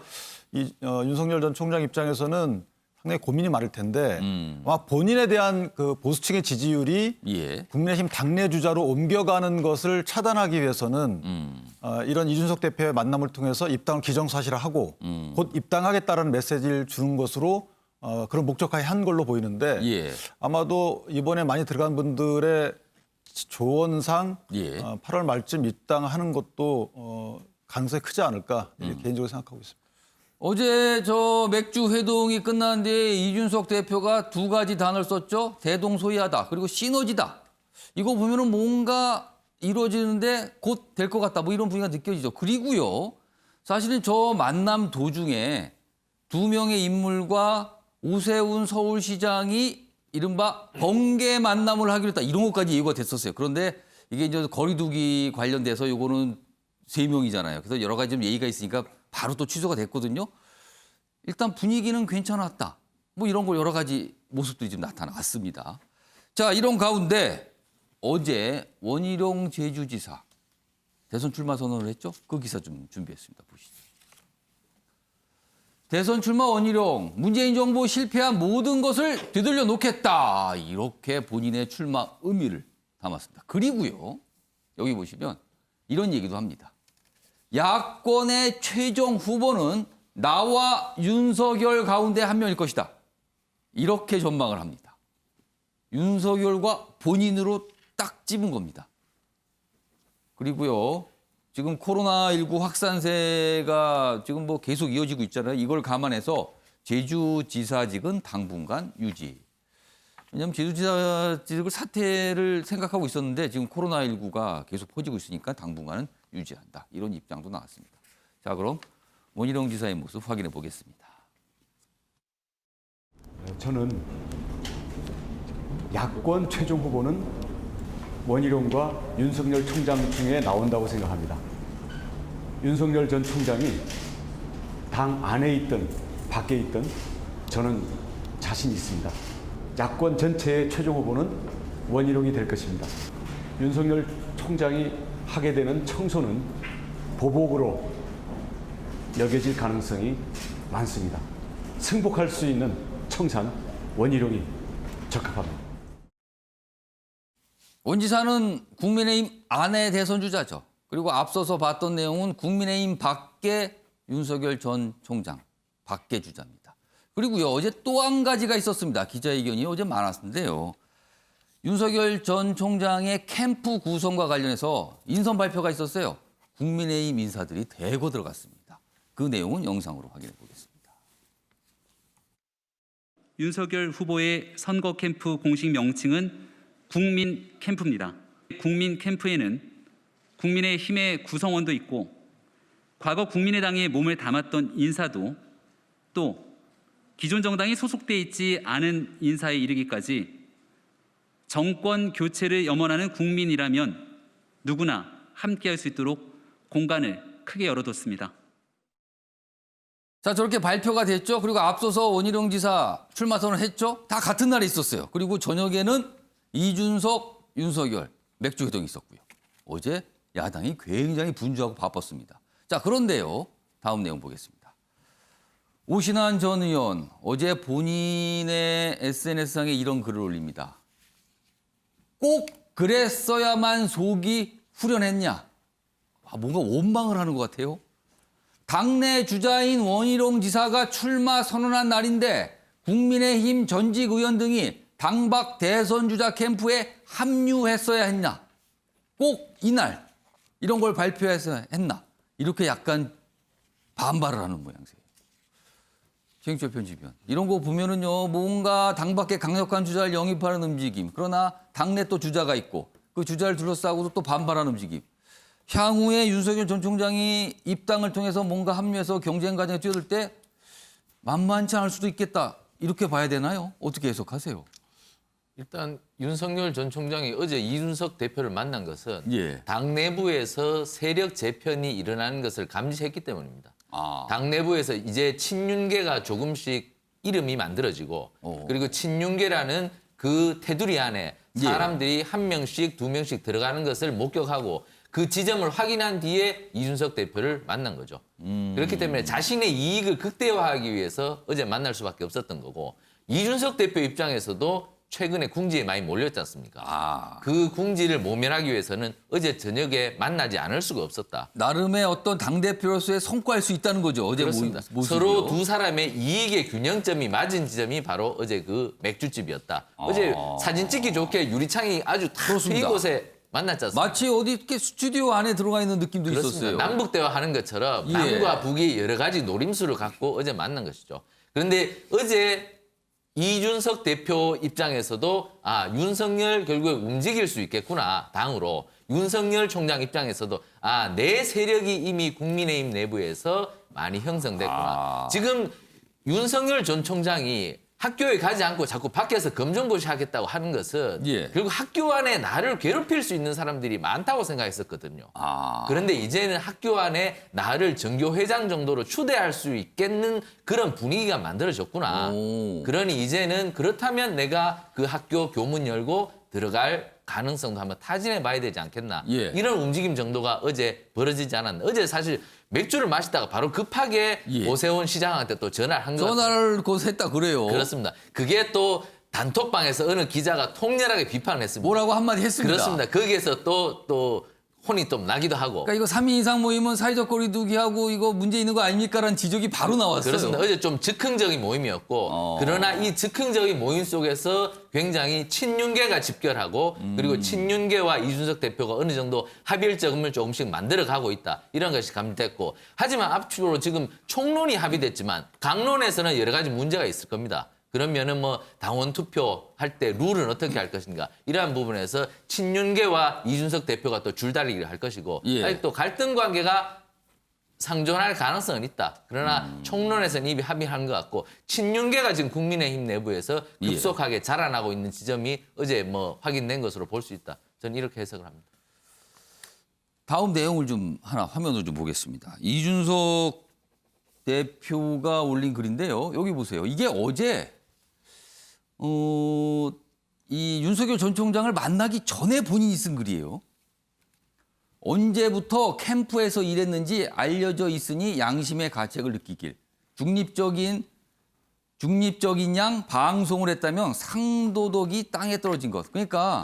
윤석열 전 총장 입장에서는 상당히 고민이 많을 텐데 아마 본인에 대한 그 보수층의 지지율이 국내심 당내 주자로 옮겨가는 것을 차단하기 위해서는 이런 이준석 대표의 만남을 통해서 입당을 기정사실화하고 곧 입당하겠다는 메시지를 주는 것으로 그런 목적하에 한 걸로 보이는데 아마도 이번에 많이 들어간 분들의 조언상 8월 말쯤 입당하는 것도 가능성이 크지 않을까 개인적으로 생각하고 있습니다. 어제 저 맥주 회동이 끝난 뒤에 이준석 대표가 2가지 단어를 썼죠. 대동소이하다. 그리고 시너지다. 이거 보면은 뭔가 이루어지는데 곧 될 것 같다. 뭐 이런 분위기가 느껴지죠. 그리고요. 사실은 저 만남 도중에 2명의 인물과 오세훈 서울시장이 이른바 번개 만남을 하기로 했다. 이런 것까지 예고가 됐었어요. 그런데 이게 이제 거리두기 관련돼서 요거는 3명이잖아요. 그래서 여러 가지 좀 예의가 있으니까 바로 또 취소가 됐거든요. 일단 분위기는 괜찮았다. 뭐 이런 거 여러 가지 모습들이 좀 나타났습니다. 자, 이런 가운데 어제 원희룡 제주지사 대선 출마 선언을 했죠. 그 기사 좀 준비했습니다. 보시죠. 대선 출마 원희룡, 문재인 정부 실패한 모든 것을 되돌려 놓겠다. 이렇게 본인의 출마 의미를 담았습니다. 그리고요. 여기 보시면 이런 얘기도 합니다. 야권의 최종 후보는 나와 윤석열 가운데 한 명일 것이다. 이렇게 전망을 합니다. 윤석열과 본인으로 딱 집은 겁니다. 그리고요. 지금 코로나19 확산세가 지금 뭐 계속 이어지고 있잖아요. 이걸 감안해서 제주지사직은 당분간 유지. 왜냐하면 제주지사직을 사퇴를 생각하고 있었는데 지금 코로나19가 계속 퍼지고 있으니까 당분간은 유지한다. 이런 입장도 나왔습니다. 자, 그럼 원희룡 지사의 모습 확인해 보겠습니다. 저는 야권 최종 후보는 원희룡과 윤석열 총장 중에 나온다고 생각합니다. 윤석열 전 총장이 당 안에 있든 밖에 있든 저는 자신 있습니다. 야권 전체의 최종 후보는 원희룡이 될 것입니다. 윤석열 총장이 하게 되는 청소는 보복으로 여겨질 가능성이 많습니다. 승복할 수 있는 청산 원희룡이 적합합니다. 원 지사는 국민의힘 안의 대선 주자죠. 그리고 앞서서 봤던 내용은 국민의힘 밖에 윤석열 전 총장 밖에 주자입니다. 그리고요, 어제 또 한 가지가 있었습니다. 기자회견이 어제 많았는데요. 윤석열 전 총장의 캠프 구성과 관련해서 인선 발표가 있었어요. 국민의힘 인사들이 대거 들어갔습니다. 그 내용은 영상으로 확인해 보겠습니다. 윤석열 후보의 선거 캠프 공식 명칭은 국민 캠프입니다. 국민 캠프에는 국민의힘의 구성원도 있고 과거 국민의당에 몸을 담았던 인사도 또 기존 정당이 소속돼 있지 않은 인사에 이르기까지 정권 교체를 염원하는 국민이라면 누구나 함께할 수 있도록 공간을 크게 열어뒀습니다. 자, 저렇게 발표가 됐죠. 그리고 앞서서 원희룡 지사 출마 선언을 했죠. 다 같은 날에 있었어요. 그리고 저녁에는 이준석, 윤석열 맥주 회동이 있었고요. 어제 야당이 굉장히 분주하고 바빴습니다. 자, 그런데요. 다음 내용 보겠습니다. 오신환 전 의원 어제 본인의 SNS상에 이런 글을 올립니다. 꼭 그랬어야만 속이 후련했냐? 뭔가 원망을 하는 것 같아요. 당내 주자인 원희룡 지사가 출마 선언한 날인데 국민의힘 전직 의원 등이 당박 대선 주자 캠프에 합류했어야 했나? 꼭 이날 이런 걸 발표해서 했나? 이렇게 약간 반발을 하는 모양새예요. 최영철 편집위원. 이런 거 보면은요, 뭔가 당밖에 강력한 주자를 영입하는 움직임. 그러나 당내 또 주자가 있고 그 주자를 둘러싸고도 또 반발하는 움직임. 향후에 윤석열 전 총장이 입당을 통해서 뭔가 합류해서 경쟁 과정에 뛰어들 때 만만치 않을 수도 있겠다. 이렇게 봐야 되나요? 어떻게 해석하세요? 일단 윤석열 전 총장이 어제 이준석 대표를 만난 것은 예. 당 내부에서 세력 재편이 일어나는 것을 감지했기 때문입니다. 당 내부에서 이제 친윤계가 조금씩 이름이 만들어지고 그리고 친윤계라는 그 테두리 안에 사람들이 한 명씩 두 명씩 들어가는 것을 목격하고 그 지점을 확인한 뒤에 이준석 대표를 만난 거죠. 그렇기 때문에 자신의 이익을 극대화하기 위해서 어제 만날 수밖에 없었던 거고 이준석 대표 입장에서도 최근에 궁지에 많이 몰렸지 않습니까? 그 궁지를 모면하기 위해서는 어제 저녁에 만나지 않을 수가 없었다. 나름의 어떤 당대표로서의 성과일 수 있다는 거죠. 어제 그렇습니다. 서로 두 사람의 이익의 균형점이 맞은 지점이 바로 어제 그 맥주집이었다. 어제 사진 찍기 좋게 유리창이 아주 탁 트인 곳에 만났지 않습니까? 마치 어디 이렇게 스튜디오 안에 들어가 있는 느낌도 그렇습니다. 있었어요. 남북 대화하는 것처럼 남과 북이 여러 가지 노림수를 갖고 어제 만난 것이죠. 그런데 어제 이준석 대표 입장에서도 윤석열 결국에 움직일 수 있겠구나 당으로. 윤석열 총장 입장에서도 내 세력이 이미 국민의힘 내부에서 많이 형성됐구나. 지금 윤석열 전 총장이 학교에 가지 않고 자꾸 밖에서 검정고시 하겠다고 하는 것은 결국 학교 안에 나를 괴롭힐 수 있는 사람들이 많다고 생각했었거든요. 그런데 이제는 학교 안에 나를 전교회장 정도로 추대할 수 있겠는 그런 분위기가 만들어졌구나. 그러니 이제는 그렇다면 내가 그 학교 교문 열고 들어갈 가능성도 한번 타진해 봐야 되지 않겠나. 이런 움직임 정도가 어제 벌어지지 않았나. 어제 사실 맥주를 마시다가 바로 급하게 오세훈 시장한테 또 전화를 한 거예요. 전화를 거기서 했다 그래요. 그렇습니다. 그게 또 단톡방에서 어느 기자가 통렬하게 비판을 했습니다. 뭐라고 한마디 했습니다. 그렇습니다. 거기에서 또 혼이 좀 나기도 하고. 그러니까 이거 3인 이상 모임은 사회적 거리두기하고 이거 문제 있는 거 아닙니까라는 지적이 바로 나왔어요. 그렇습니다. 어제 좀 즉흥적인 모임이었고 그러나 이 즉흥적인 모임 속에서 굉장히 친윤계가 집결하고 그리고 친윤계와 이준석 대표가 어느 정도 합일점을 조금씩 만들어가고 있다. 이런 것이 감지됐고 하지만 앞으로 지금 총론이 합의됐지만 강론에서는 여러 가지 문제가 있을 겁니다. 그러면은 뭐 당원 투표할 때 룰은 어떻게 할 것인가 이러한 부분에서 친윤계와 이준석 대표가 또 줄다리기를 할 것이고 아직 또 갈등 관계가 상존할 가능성은 있다. 그러나 총론에서는 이미 합의한 것 같고 친윤계가 지금 국민의힘 내부에서 급속하게 자라나고 있는 지점이 어제 뭐 확인된 것으로 볼 수 있다. 저는 이렇게 해석을 합니다. 다음 내용을 좀 하나 화면으로 좀 보겠습니다. 이준석 대표가 올린 글인데요. 여기 보세요. 이게 어제 이 윤석열 전 총장을 만나기 전에 본인이 쓴 글이에요. 언제부터 캠프에서 일했는지 알려져 있으니 양심의 가책을 느끼길. 중립적인 양 방송을 했다면 상도덕이 땅에 떨어진 것. 그러니까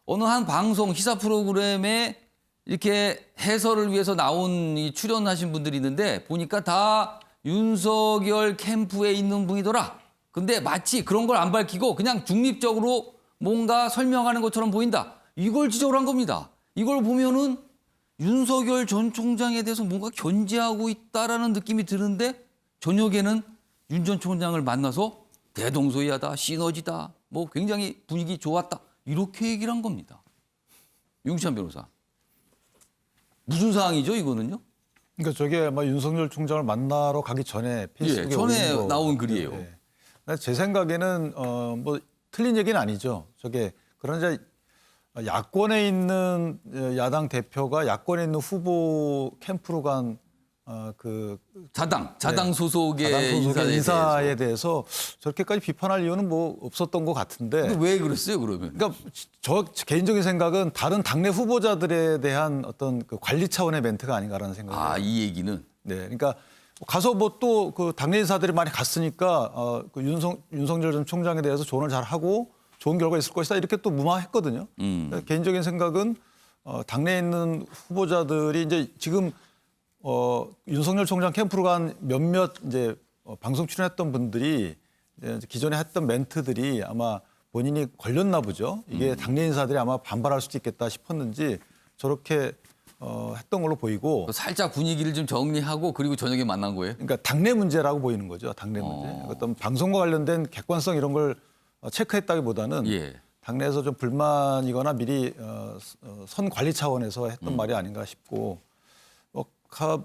어느 한 방송 시사 프로그램에 이렇게 해설을 위해서 나온 이 출연하신 분들이 있는데 보니까 다 윤석열 캠프에 있는 분이더라. 근데 마치 그런 걸 안 밝히고 그냥 중립적으로 뭔가 설명하는 것처럼 보인다. 이걸 지적을 한 겁니다. 이걸 보면은 윤석열 전 총장에 대해서 뭔가 견제하고 있다라는 느낌이 드는데 저녁에는 윤 전 총장을 만나서 대동소이하다, 시너지다, 뭐 굉장히 분위기 좋았다. 이렇게 얘기를 한 겁니다. 윤기찬 변호사. 무슨 상황이죠, 이거는요? 그러니까 저게 아마 윤석열 총장을 만나러 가기 전에 페이스북에 전에 올린 거. 나온 글이에요. 제 생각에는 뭐 틀린 얘기는 아니죠. 그러나 이제 야권에 있는 야당 대표가 야권에 있는 후보 캠프로 간 자당 소속의 인사에 대해서 저렇게까지 비판할 이유는 뭐 없었던 것 같은데. 왜 그랬어요, 그러면? 그러니까 저 개인적인 생각은 다른 당내 후보자들에 대한 어떤 그 관리 차원의 멘트가 아닌가라는 생각이. 이 얘기는? 네, 그러니까 가서 뭐 또 그 당내 인사들이 많이 갔으니까 그 윤석열 전 총장에 대해서 조언을 잘 하고 좋은 결과 있을 것이다 이렇게 또 무마했거든요. 그러니까 개인적인 생각은 당내에 있는 후보자들이 이제 지금 윤석열 총장 캠프로 간 몇몇 이제 방송 출연했던 분들이 이제 기존에 했던 멘트들이 아마 본인이 걸렸나 보죠. 이게 당내 인사들이 아마 반발할 수도 있겠다 싶었는지 저렇게 했던 걸로 보이고. 살짝 분위기를 좀 정리하고 그리고 저녁에 만난 거예요? 그러니까 당내 문제라고 보이는 거죠. 당내 문제. 어떤 방송과 관련된 객관성 이런 걸 체크했다기보다는 당내에서 좀 불만이거나 미리 선 관리 차원에서 했던 말이 아닌가 싶고.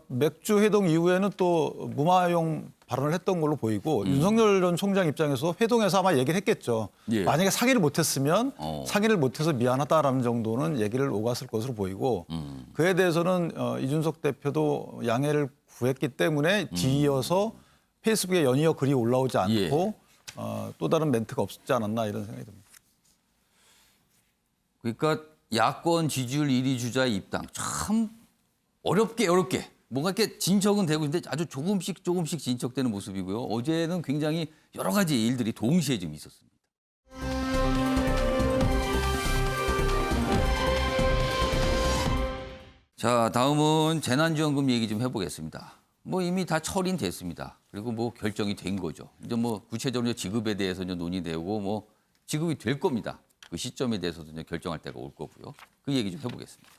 맥주 회동 이후에는 또 무마용 발언을 했던 걸로 보이고 윤석열 전 총장 입장에서 회동에서 아마 얘기를 했겠죠. 만약에 상의를 못했으면 상의를 못해서 미안하다라는 정도는 얘기를 오갔을 것으로 보이고 그에 대해서는 이준석 대표도 양해를 구했기 때문에 뒤이어서 페이스북에 연이어 글이 올라오지 않고 또 다른 멘트가 없지 않았나 이런 생각이 듭니다. 그러니까 야권 지지율 1위 주자의 입당 참 어렵게 뭔가 이렇게 진척은 되고 있는데 아주 조금씩 진척되는 모습이고요. 어제는 굉장히 여러 가지 일들이 동시에 좀 있었습니다. 자, 다음은 재난지원금 얘기 좀 해보겠습니다. 뭐 이미 다 처리됐습니다. 그리고 뭐 결정이 된 거죠. 이제 뭐 구체적으로 지급에 대해서 이제 논의되고 뭐 지급이 될 겁니다. 그 시점에 대해서도 이제 결정할 때가 올 거고요. 그 얘기 좀 해보겠습니다.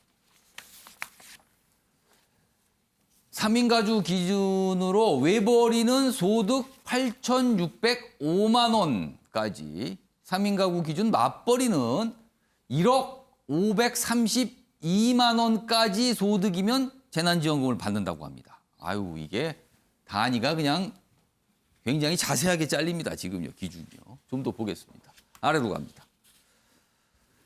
3인 가구 기준으로 외벌이는 소득 8,605만 원까지, 3인 가구 기준 맞벌이는 1억 532만 원까지 소득이면 재난지원금을 받는다고 합니다. 아유, 이게 단위가 그냥 굉장히 자세하게 잘립니다. 지금요, 기준이요. 좀 더 보겠습니다. 아래로 갑니다.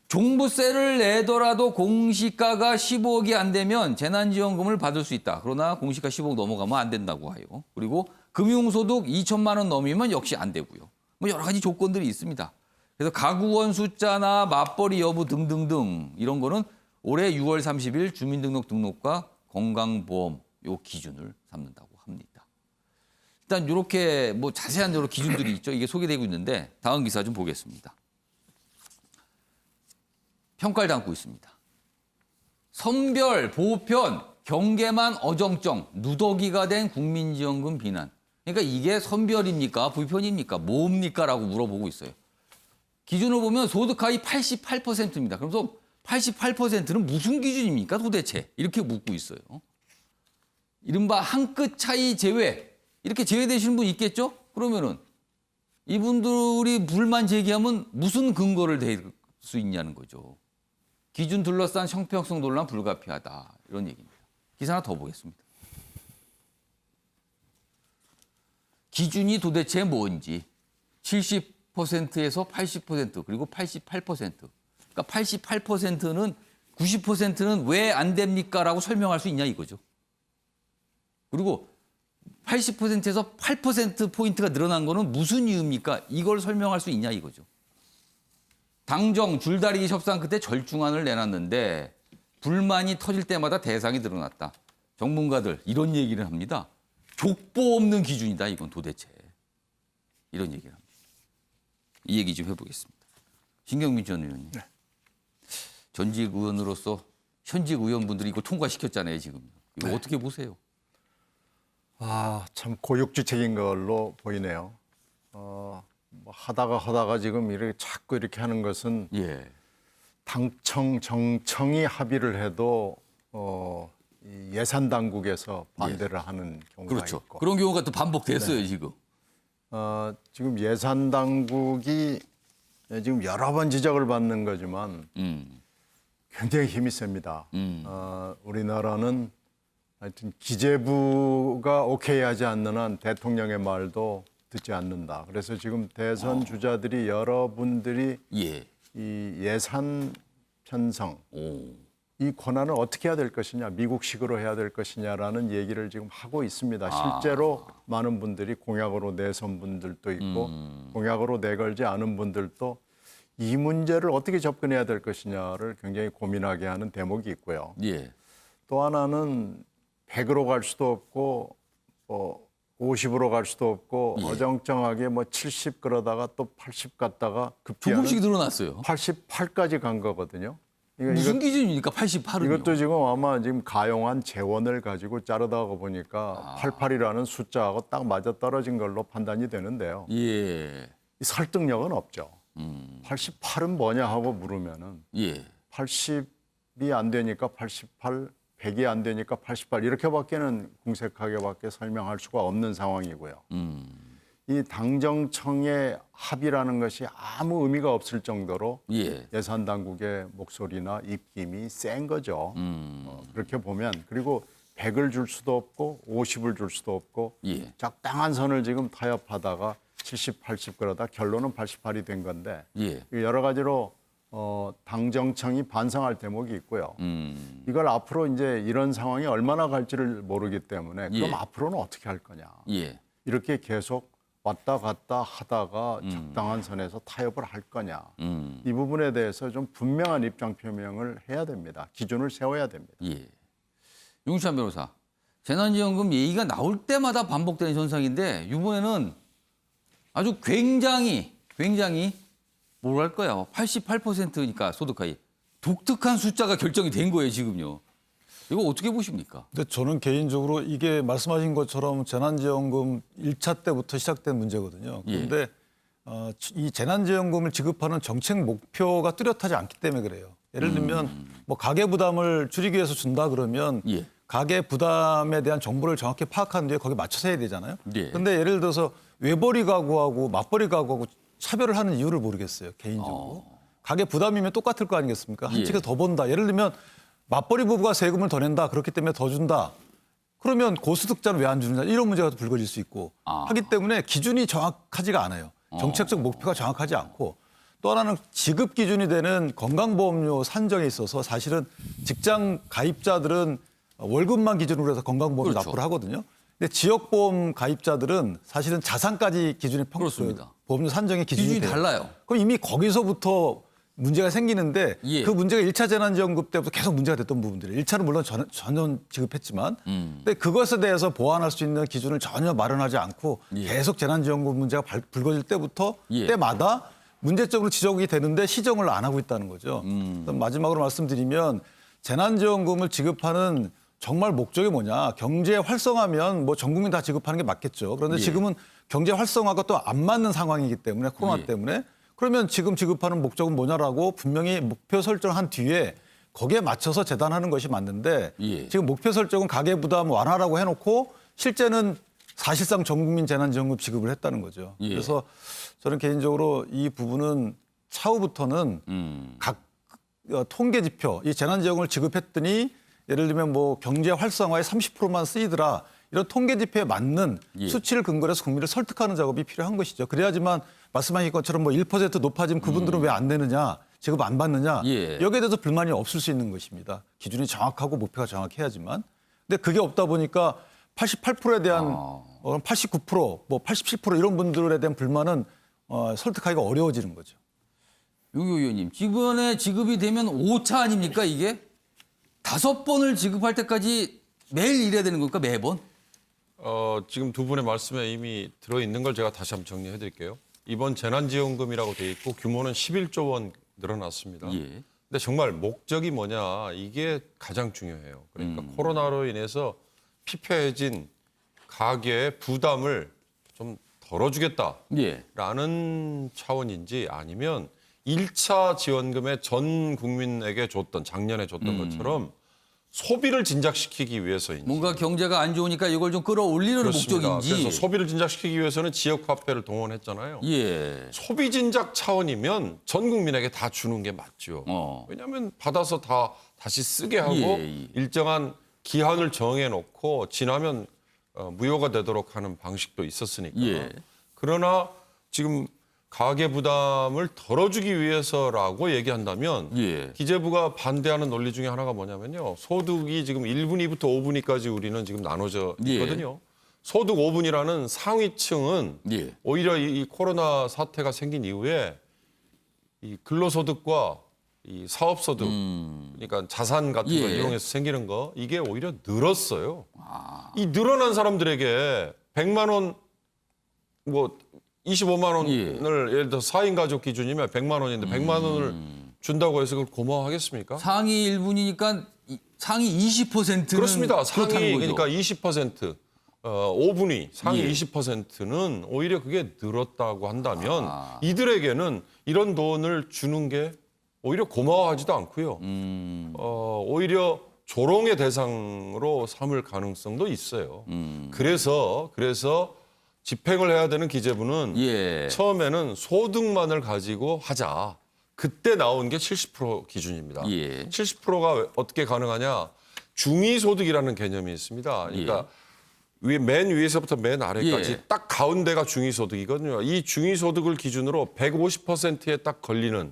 종부세를 내더라도 공시가가 15억이 안 되면 재난지원금을 받을 수 있다. 그러나 공시가 15억 넘어가면 안 된다고 해요. 그리고 금융소득 2천만 원 넘으면 역시 안 되고요. 뭐 여러 가지 조건들이 있습니다. 그래서 가구원 숫자나 맞벌이 여부 등등등 이런 거는 올해 6월 30일 주민등록과 건강보험 요 기준을 삼는다고 합니다. 일단 이렇게 뭐 자세한 여러 기준들이 있죠. 이게 소개되고 있는데 다음 기사 좀 보겠습니다. 평가를 담고 있습니다. 선별, 보편, 경계만 어정쩡, 누더기가 된 국민지원금 비난. 그러니까 이게 선별입니까? 보편입니까? 뭡니까? 라고 물어보고 있어요. 기준을 보면 소득 하위 88%입니다. 그래서 88%는 무슨 기준입니까? 도대체. 이렇게 묻고 있어요. 이른바 한 끗 차이 제외. 이렇게 제외되시는 분 있겠죠? 그러면은 이분들이 불만 제기하면 무슨 근거를 댈 수 있냐는 거죠. 기준 둘러싼 형평성 논란 불가피하다. 이런 얘기입니다. 기사 하나 더 보겠습니다. 기준이 도대체 뭔지 70%에서 80% 그리고 88%. 그러니까 88%는 90%는 왜 안 됩니까? 라고 설명할 수 있냐 이거죠. 그리고 80%에서 8%포인트가 늘어난 거는 무슨 이유입니까? 이걸 설명할 수 있냐 이거죠. 당정 줄다리기 협상 끝에 절충안을 내놨는데 불만이 터질 때마다 대상이 늘어났다. 전문가들 이런 얘기를 합니다. 족보 없는 기준이다 이건 도대체. 이런 얘기를 합니다. 이 얘기 좀 해보겠습니다. 신경민 전 의원님. 네. 전직 의원으로서 현직 의원분들이 이거 통과시켰잖아요 지금. 이거 어떻게 보세요? 참 고육지책인 걸로 보이네요. 뭐 하다가 지금 이렇게 자꾸 이렇게 하는 것은 당청 정청이 합의를 해도 이 예산 당국에서 반대를 하는 경우가 그렇죠. 있고 그런 경우가 또 반복됐어요 지금. 지금 예산 당국이 지금 여러 번 지적을 받는 거지만 굉장히 힘이 셉니다. 우리나라는 하여튼 기재부가 오케이 하지 않는 한 대통령의 말도 듣지 않는다. 그래서 지금 대선 주자들이 여러분들이 예. 이 예산 편성 이 권한을 어떻게 해야 될 것이냐, 미국식으로 해야 될 것이냐라는 얘기를 지금 하고 있습니다. 실제로 많은 분들이 공약으로 내선 분들도 있고 공약으로 내걸지 않은 분들도 이 문제를 어떻게 접근해야 될 것이냐를 굉장히 고민하게 하는 대목이 있고요. 예. 또 하나는 100으로 갈 수도 없고 50으로 갈 수도 없고 어정쩡하게 70 그러다가 또 80 갔다가 급기야는 조금씩 늘어났어요. 88까지 간 거거든요. 무슨 기준입니까? 88은요? 이것도 지금 아마 지금 가용한 재원을 가지고 자르다가 보니까 88이라는 숫자하고 딱 맞아 떨어진 걸로 판단이 되는데요. 예. 이 설득력은 없죠. 88은 뭐냐 하고 물으면은 예. 80이 안 되니까 88, 100이 안 되니까 88 이렇게밖에는 궁색하게밖에 설명할 수가 없는 상황이고요. 이 당정청의 합의라는 것이 아무 의미가 없을 정도로 예산 당국의 목소리나 입김이 센 거죠. 그렇게 보면 그리고 100을 줄 수도 없고 50을 줄 수도 없고 적당한 선을 지금 타협하다가 70, 80 그러다 결론은 88이 된 건데 여러 가지로 당정청이 반성할 대목이 있고요. 이걸 앞으로 이제 이런 상황이 얼마나 갈지를 모르기 때문에 그럼 앞으로는 어떻게 할 거냐. 이렇게 계속 왔다 갔다 하다가 적당한 선에서 타협을 할 거냐. 이 부분에 대해서 좀 분명한 입장 표명을 해야 됩니다. 기준을 세워야 됩니다. 윤수찬 변호사, 재난지원금 얘기가 나올 때마다 반복되는 현상인데 이번에는 아주 굉장히 뭐랄까요? 88%니까 소득하위 독특한 숫자가 결정이 된 거예요, 지금요. 이거 어떻게 보십니까? 근데 저는 개인적으로 이게 말씀하신 것처럼 재난지원금 1차 때부터 시작된 문제거든요. 그런데 이 재난지원금을 지급하는 정책 목표가 뚜렷하지 않기 때문에 그래요. 예를 들면 뭐 가계 부담을 줄이기 위해서 준다 그러면 가계 부담에 대한 정보를 정확히 파악한 뒤에 거기에 맞춰서 해야 되잖아요. 그런데 예를 들어서 외벌이 가구하고 맞벌이 가구하고 차별을 하는 이유를 모르겠어요, 개인적으로. 가계 부담이면 똑같을 거 아니겠습니까? 한 채가 더 번다. 예를 들면 맞벌이 부부가 세금을 더 낸다. 그렇기 때문에 더 준다. 그러면 고소득자는 왜 안 주느냐. 이런 문제가 불거질 수 있고 하기 때문에 기준이 정확하지가 않아요. 정책적 목표가 정확하지 않고 또 하나는 지급 기준이 되는 건강보험료 산정에 있어서 사실은 직장 가입자들은 월급만 기준으로 해서 건강보험을 납부를 하거든요. 근데 지역보험 가입자들은 사실은 자산까지 기준이 그렇습니다. 보험료 산정의 기준이 달라요. 그럼 이미 거기서부터 문제가 생기는데 그 문제가 1차 재난지원금 때부터 계속 문제가 됐던 부분들이에요. 1차는 물론 전원 지급했지만 근데 그것에 대해서 보완할 수 있는 기준을 전혀 마련하지 않고 계속 재난지원금 문제가 불거질 때부터 때마다 문제점으로 지적이 되는데 시정을 안 하고 있다는 거죠. 마지막으로 말씀드리면 재난지원금을 지급하는 정말 목적이 뭐냐. 경제 활성화면 뭐 전 국민 다 지급하는 게 맞겠죠. 그런데 지금은 경제 활성화가 또 안 맞는 상황이기 때문에 코로나 때문에 그러면 지금 지급하는 목적은 뭐냐라고 분명히 목표 설정한 뒤에 거기에 맞춰서 재단하는 것이 맞는데 지금 목표 설정은 가계부담 완화라고 해놓고 실제는 사실상 전 국민 재난지원금 지급을 했다는 거죠. 그래서 저는 개인적으로 이 부분은 차후부터는 각 통계 지표, 이 재난지원금을 지급했더니 예를 들면 뭐 경제 활성화에 30%만 쓰이더라. 이런 통계 지표에 맞는 수치를 근거로 해서 국민을 설득하는 작업이 필요한 것이죠. 그래야지만 말씀하신 것처럼 뭐 1% 높아지면 그분들은 왜 안 내느냐, 지급 안 받느냐 여기에 대해서 불만이 없을 수 있는 것입니다. 기준이 정확하고 목표가 정확해야지만. 근데 그게 없다 보니까 88%에 대한 89%, 뭐 87% 이런 분들에 대한 불만은 설득하기가 어려워지는 거죠. 윤 의원님, 이번에 지급이 되면 5차 아닙니까 이게? 5번을 지급할 때까지 매일 일해야 되는 겁니까 매번? 지금 두 분의 말씀에 이미 들어있는 걸 제가 다시 한번 정리해 드릴게요. 이번 재난지원금이라고 돼 있고 규모는 11조 원 늘어났습니다. 근데 정말 목적이 뭐냐 이게 가장 중요해요. 그러니까 코로나로 인해서 피폐해진 가계의 부담을 좀 덜어주겠다라는 차원인지 아니면 1차 지원금에 전 국민에게 줬던 작년에 줬던 것처럼 소비를 진작시키기 위해서인지 뭔가 경제가 안 좋으니까 이걸 좀 끌어올리는 그렇습니다. 목적인지. 그래서 소비를 진작시키기 위해서는 지역화폐를 동원했잖아요. 소비 진작 차원이면 전 국민에게 다 주는 게 맞죠. 왜냐하면 받아서 다 다시 쓰게 하고 일정한 기한을 정해놓고 지나면 무효가 되도록 하는 방식도 있었으니까. 그러나 지금 가계 부담을 덜어주기 위해서라고 얘기한다면 예. 기재부가 반대하는 논리 중에 하나가 뭐냐면요. 소득이 지금 1분위부터 5분위까지 우리는 지금 나눠져 있거든요. 소득 5분위라는 상위층은 예. 오히려 이 코로나 사태가 생긴 이후에 이 근로소득과 이 사업소득, 그러니까 자산 같은 걸 예. 이용해서 생기는 거 이게 오히려 늘었어요. 이 늘어난 사람들에게 100만 원, 뭐 25만 원을 예를 들어 4인 가족 기준이면 100만 원인데 100만 원을 준다고 해서 그걸 고마워하겠습니까? 상위 1분이니까 상위 20%는 그렇습니다. 상위 거죠. 그러니까 20%, 5분위 상위 예. 20%는 오히려 그게 늘었다고 한다면 이들에게는 이런 돈을 주는 게 오히려 고마워하지도 않고요. 오히려 조롱의 대상으로 삼을 가능성도 있어요. 그래서 집행을 해야 되는 기재부는 예. 처음에는 소득만을 가지고 하자. 그때 나온 게 70% 기준입니다. 예. 70%가 어떻게 가능하냐? 중위소득이라는 개념이 있습니다. 그러니까 맨 위에서부터 맨 아래까지 예. 딱 가운데가 중위소득이거든요. 이 중위소득을 기준으로 150%에 딱 걸리는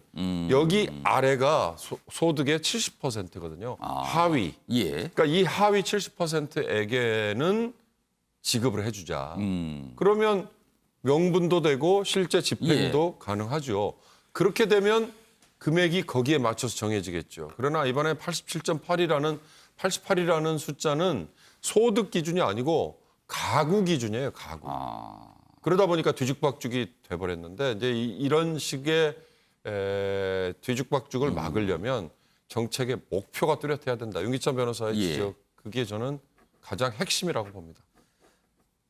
여기 아래가 소득의 70%거든요. 하위. 예. 그러니까 이 하위 70%에게는 지급을 해주자. 그러면 명분도 되고 실제 집행도 가능하죠. 그렇게 되면 금액이 거기에 맞춰서 정해지겠죠. 그러나 이번에 88이라는 숫자는 소득 기준이 아니고 가구 기준이에요. 가구. 그러다 보니까 뒤죽박죽이 돼버렸는데 이제 이런 식의 뒤죽박죽을 막으려면 정책의 목표가 뚜렷해야 된다. 윤기찬 변호사의 지적, 그게 저는 가장 핵심이라고 봅니다.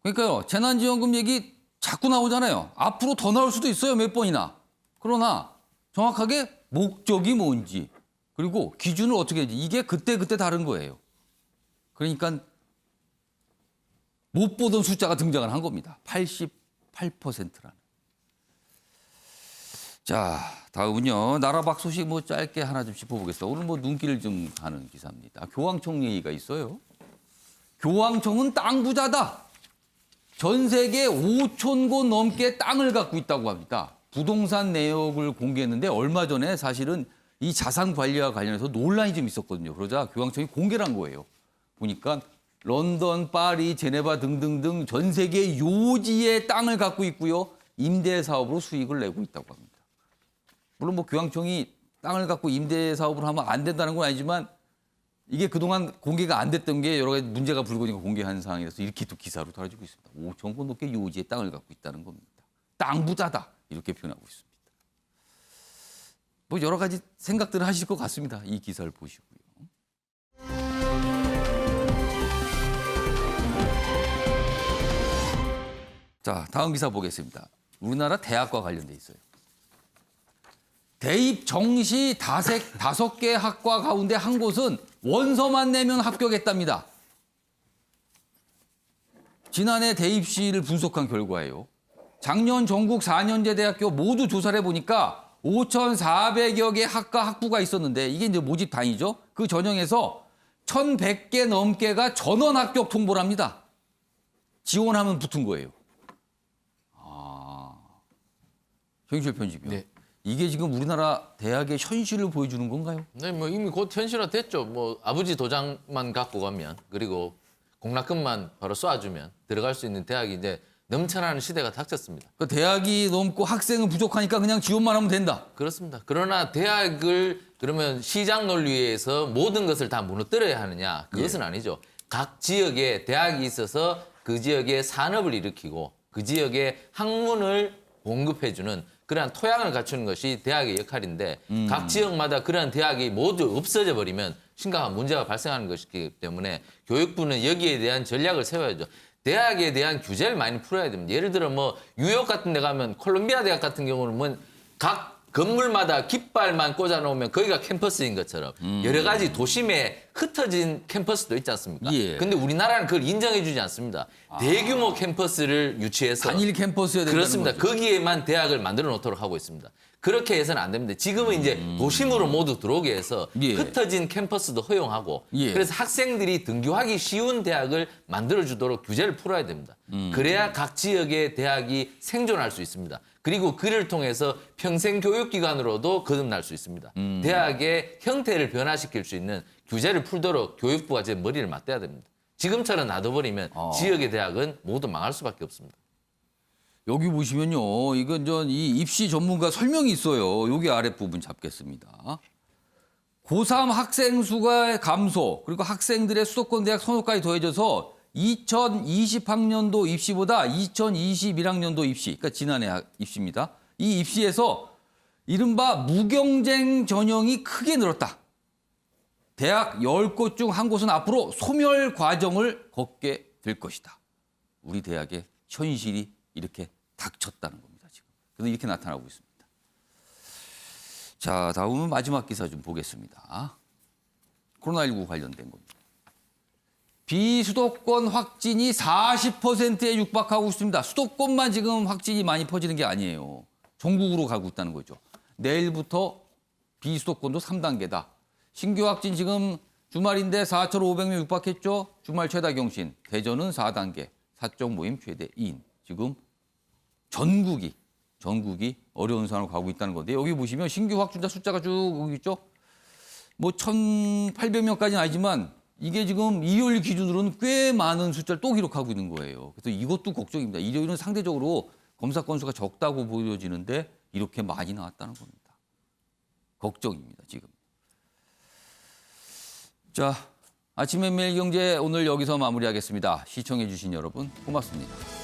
그러니까요. 재난지원금 얘기 자꾸 나오잖아요. 앞으로 더 나올 수도 있어요. 몇 번이나. 그러나 정확하게 목적이 뭔지 그리고 기준을 어떻게 했는지 이게 그때 다른 거예요. 그러니까 못 보던 숫자가 등장을 한 겁니다. 88%라는. 자, 다음은요. 나라박 소식 뭐 짧게 하나 좀 짚어보겠습니다. 오늘 뭐 눈길을 좀 가는 기사입니다. 교황청 얘기가 있어요. 교황청은 땅 부자다. 전 세계 5천 곳 넘게 땅을 갖고 있다고 합니다. 부동산 내역을 공개했는데 얼마 전에 사실은 이 자산 관리와 관련해서 논란이 좀 있었거든요. 그러자 교황청이 공개를 한 거예요. 보니까 런던, 파리, 제네바 등등등 전 세계 요지의 땅을 갖고 있고요. 임대 사업으로 수익을 내고 있다고 합니다. 물론 뭐 교황청이 땅을 갖고 임대 사업을 하면 안 된다는 건 아니지만 이게 그동안 공개가 안 됐던 게 여러 가지 문제가 불거지고 공개한 상황이라서 이렇게 또 기사로 달아지고 있습니다. 5천 곳 넘게 요지의 땅을 갖고 있다는 겁니다. 땅 부자다 이렇게 표현하고 있습니다. 뭐 여러 가지 생각들을 하실 것 같습니다. 이 기사를 보시고요. 자, 다음 기사 보겠습니다. 우리나라 대학과 관련돼 있어요. 대입 정시 5개 학과 가운데 한 곳은 원서만 내면 합격했답니다. 지난해 대입시를 분석한 결과예요. 작년 전국 4년제 대학교 모두 조사를 해보니까 5,400여 개 학과 학부가 있었는데 이게 이제 모집 단위죠. 그 전형에서 1,100개 넘게가 전원 합격 통보를 합니다. 지원하면 붙은 거예요. 정인철 편집이요. 네. 이게 지금 우리나라 대학의 현실을 보여주는 건가요? 네, 뭐 이미 곧 현실화 됐죠. 뭐 아버지 도장만 갖고 가면 그리고 공락금만 바로 쏴주면 들어갈 수 있는 대학이 이제 넘쳐나는 시대가 닥쳤습니다. 그 대학이 넘고 학생은 부족하니까 그냥 지원만 하면 된다. 그렇습니다. 그러나 대학을 그러면 시장 논리에서 모든 것을 다 무너뜨려야 하느냐? 그것은 아니죠. 각 지역에 대학이 있어서 그 지역에 산업을 일으키고 그 지역에 학문을 공급해주는 그러한 토양을 갖추는 것이 대학의 역할인데 각 지역마다 그러한 대학이 모두 없어져 버리면 심각한 문제가 발생하는 것이기 때문에 교육부는 여기에 대한 전략을 세워야죠. 대학에 대한 규제를 많이 풀어야 됩니다. 예를 들어 뭐 뉴욕 같은 데 가면 콜롬비아 대학 같은 경우는 뭐 각 건물마다 깃발만 꽂아놓으면 거기가 캠퍼스인 것처럼 여러 가지 도심에 흩어진 캠퍼스도 있지 않습니까? 예. 근데 우리나라는 그걸 인정해주지 않습니다. 대규모 캠퍼스를 유치해서 단일 캠퍼스여야 된다는 그렇습니다. 거죠. 거기에만 대학을 만들어 놓도록 하고 있습니다. 그렇게 해서는 안 됩니다. 지금은 이제 도심으로 모두 들어오게 해서 예. 흩어진 캠퍼스도 허용하고 예. 그래서 학생들이 등교하기 쉬운 대학을 만들어주도록 규제를 풀어야 됩니다. 그래야 각 지역의 대학이 생존할 수 있습니다. 그리고 그를 통해서 평생 교육기관으로도 거듭날 수 있습니다. 대학의 형태를 변화시킬 수 있는 규제를 풀도록 교육부가 제 머리를 맞대야 됩니다. 지금처럼 놔둬버리면 지역의 대학은 모두 망할 수밖에 없습니다. 여기 보시면요. 이건 이 입시 전문가 설명이 있어요. 여기 아랫부분 잡겠습니다. 고3 학생 수가 감소, 그리고 학생들의 수도권 대학 선호까지 더해져서 2020학년도 입시보다 2021학년도 입시, 그러니까 지난해 입시입니다. 이 입시에서 이른바 무경쟁 전형이 크게 늘었다. 대학 10곳 중 한 곳은 앞으로 소멸 과정을 걷게 될 것이다. 우리 대학의 현실이 이렇게 닥쳤다는 겁니다, 지금. 그래서 이렇게 나타나고 있습니다. 자, 다음은 마지막 기사 좀 보겠습니다. 코로나19 관련된 겁니다. 비수도권 확진이 40%에 육박하고 있습니다. 수도권만 지금 확진이 많이 퍼지는 게 아니에요. 전국으로 가고 있다는 거죠. 내일부터 비수도권도 3단계다. 신규 확진 지금 주말인데 4,500명 육박했죠. 주말 최다 경신. 대전은 4단계. 사적 모임 최대 2인. 지금 전국이 어려운 상황으로 가고 있다는 건데 여기 보시면 신규 확진자 숫자가 쭉 여기 있죠. 뭐 1,800명까지는 아니지만 이게 지금 일요일 기준으로는 꽤 많은 숫자를 또 기록하고 있는 거예요. 그래서 이것도 걱정입니다. 일요일은 상대적으로 검사 건수가 적다고 보여지는데 이렇게 많이 나왔다는 겁니다. 걱정입니다, 지금. 자, 아침의 매일경제 오늘 여기서 마무리하겠습니다. 시청해 주신 여러분 고맙습니다.